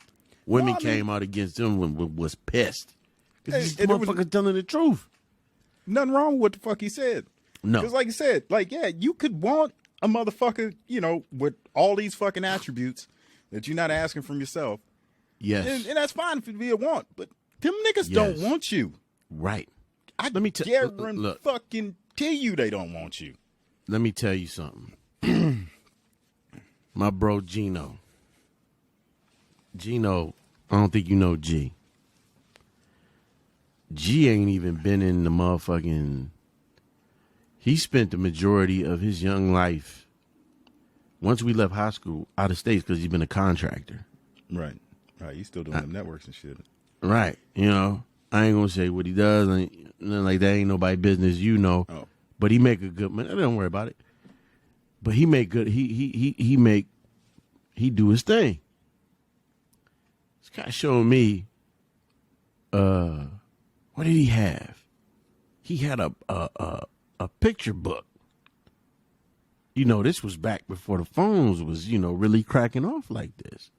Women came out against him and was pissed. Because this motherfucker's telling the truth. Nothing wrong with what the fuck he said. No. Because like you said, like, yeah, you could want a motherfucker, with all these fucking attributes that you're not asking from yourself. Yes. And that's fine if it be a want, but them niggas don't want you. Right. Let me fucking tell you they don't want you. Let me tell you something. My bro Gino, I don't think you know G. G ain't even been in the motherfucking... He spent the majority of his young life, once we left high school, out of states because he's been a contractor. Right. He's still doing them networks and shit. Right. I ain't going to say what he does. Nothing like that. Ain't nobody business, Oh. But he make a good money. Don't worry about it. But he make good. He do his thing. This guy showed me, what did he have? He had a picture book. You know, this was back before the phones was, you know, really cracking off like this.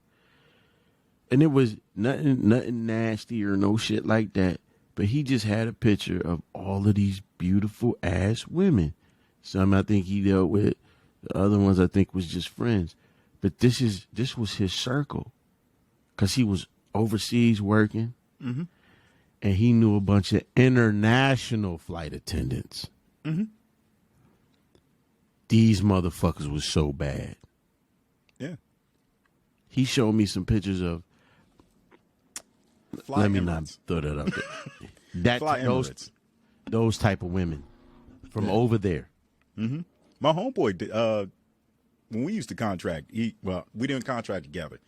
And it was nothing nasty or no shit like that. But he just had a picture of all of these beautiful ass women. Some I think he dealt with. The other ones I think was just friends. But this was his circle. Because he was overseas working. Mm-hmm. And he knew a bunch of international flight attendants. Mm-hmm. These motherfuckers was so bad. Yeah. He showed me some pictures of. Fly let me Emirates. not throw that up there. That Fly Emirates. those type of women from over there. Mm-hmm. My homeboy did, when we used to contract, we didn't contract together.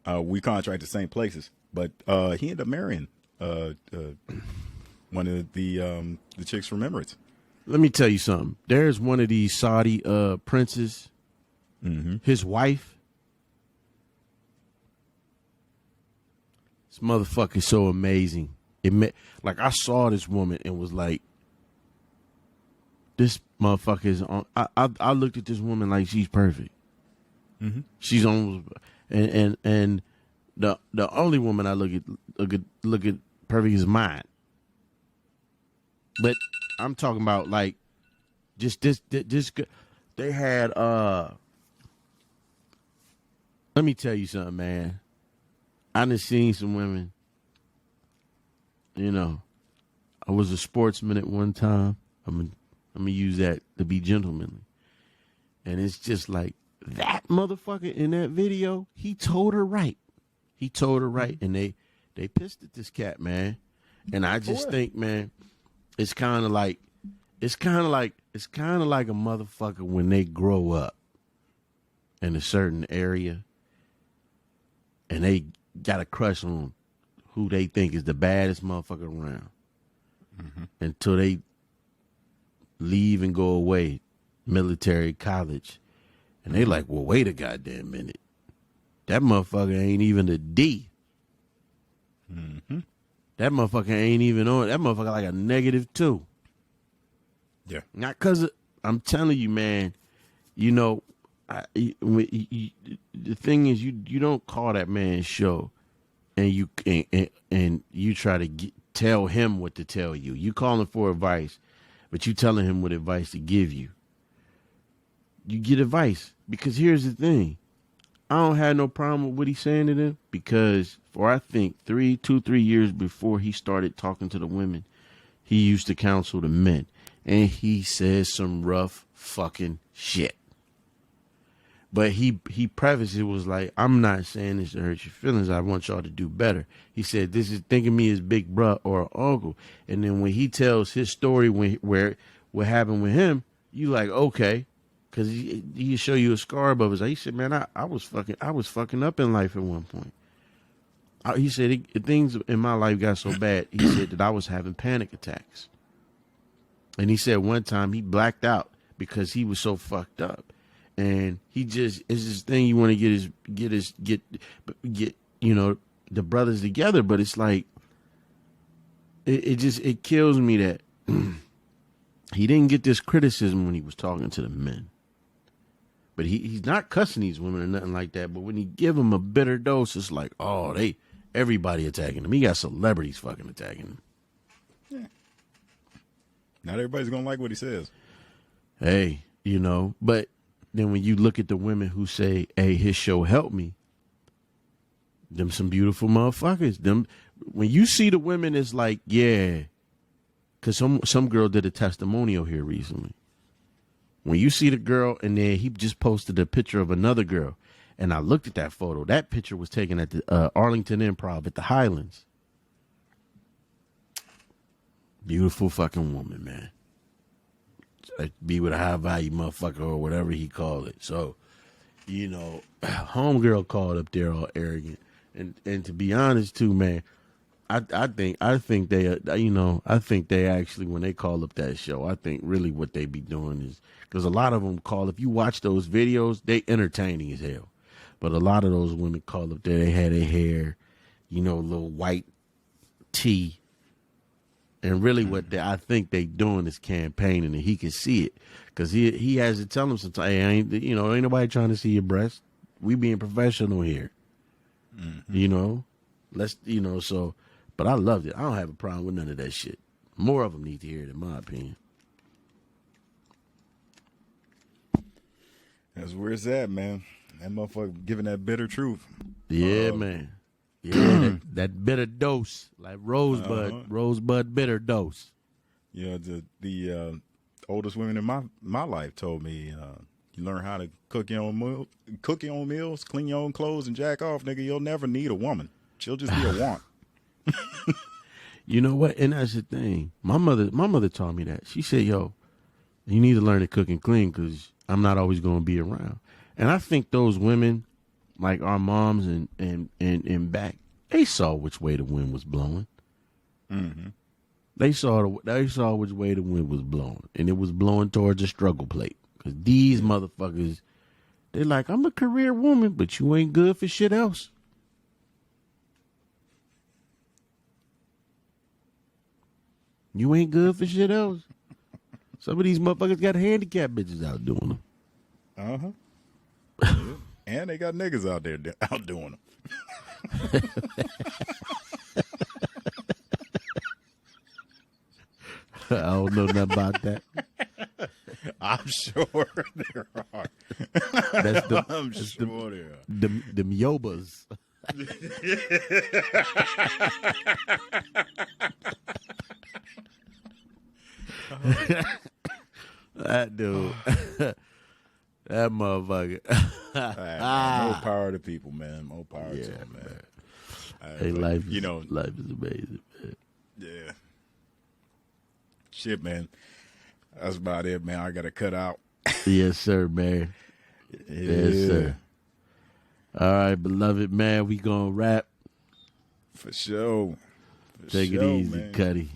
We contracted the same places, but he ended up marrying one of the chicks from Emirates. Let me tell you something. There's one of these Saudi princes, his wife. This motherfucker is so amazing. Like I saw this woman and was like, this motherfucker is on. I looked at this woman like she's perfect. Mm-hmm. She's almost and the only woman I look at perfect is mine. But I'm talking about like just this. They had let me tell you something, man. I done seen some women. You know, I was a sportsman at one time. I'm gonna use that to be gentlemanly. And it's just like that motherfucker in that video, he told her right. He told her right. And they pissed at this cat, man. And I just think, man, it's kind of like a motherfucker when they grow up in a certain area and they got a crush on who they think is the baddest motherfucker around until they leave and go away, military, college, and they like, well, wait a goddamn minute. That motherfucker ain't even a D. Mm-hmm. That motherfucker ain't even on. That motherfucker like a -2. Yeah. Not because I'm telling you, man. You know, the thing is, you don't call that man's show, and you try to tell him what to tell you. You calling for advice, but you telling him what advice to give you. You get advice because here's the thing. I don't have no problem with what he's saying to them because for I think 3 years before he started talking to the women, he used to counsel the men, and he says some rough fucking shit. But he prefaced it was like, I'm not saying this to hurt your feelings. I want y'all to do better. He said, this is think of me as big bruh or uncle. And then when he tells his story where what happened with him, you like, okay. Because he show you a scar above his eye. He said, man, I was fucking up in life at one point. He said, things in my life got so bad, he said that I was having panic attacks. And he said one time he blacked out because he was so fucked up. And he just, it's this thing you want to get you know, the brothers together. But it's like, it kills me that he didn't get this criticism when he was talking to the men. But he's not cussing these women or nothing like that. But when he give them a bitter dose, it's like, oh, everybody attacking him. He got celebrities fucking attacking him. Yeah. Not everybody's going to like what he says. Hey, you know, but then when you look at the women who say, hey, his show helped me, them some beautiful motherfuckers. Them, when you see the women, it's like, yeah. Because some girl did a testimonial here recently. When you see the girl, and then he just posted a picture of another girl, and I looked at that photo. That picture was taken at the Arlington Improv at the Highlands. Beautiful fucking woman, man. Be with a high value motherfucker or whatever he called it. So, you know, homegirl called up there all arrogant, and to be honest too, man, I think they, you know, I think they actually, when they call up that show, I think really what they be doing is, because a lot of them call, if you watch those videos, they entertaining as hell. But a lot of those women call up there, they had their hair little white tee. And really what I think they doing is campaigning, and he can see it. Because he has to tell them sometimes, hey, ain't nobody trying to see your breast. We being professional here. Let's, so, but I loved it. I don't have a problem with none of that shit. More of them need to hear it, in my opinion. That's where it's at, man. That motherfucker giving that bitter truth. Yeah, man. Yeah, that bitter dose, like rosebud bitter dose. Yeah, the oldest women in my life told me, you learn how to cook your own meals, clean your own clothes, and jack off, nigga. You'll never need a woman. She'll just be a want. You know what? And that's the thing. My mother taught me that. She said, "Yo, you need to learn to cook and clean because I'm not always going to be around." And I think those women, like our moms and back, they saw which way the wind was blowing. Mm-hmm. They saw which way the wind was blowing, and it was blowing towards a struggle plate. Because these motherfuckers, they're like, I'm a career woman, but you ain't good for shit else. You ain't good for shit else. Some of these motherfuckers got handicapped bitches out doing them. Uh-huh. Yeah. And they got niggas out there out doing them. I don't know nothing about that. I'm sure there are. I'm sure there are. Them yobas. That dude. That motherfucker. Right, more power to people, man. More power to them, man. Hey, life is amazing, man. Yeah. Shit, man. That's about it, man. I got to cut out. Yes, sir, man. Yes, sir. All right, beloved, man. We gonna wrap. For sure. Take it easy, man. Cuddy.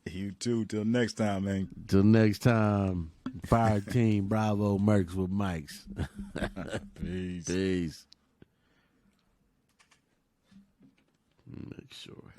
You too. Till next time, man. Till next time. Fire Team Bravo Mercs with Mics. Peace. Peace. Make sure.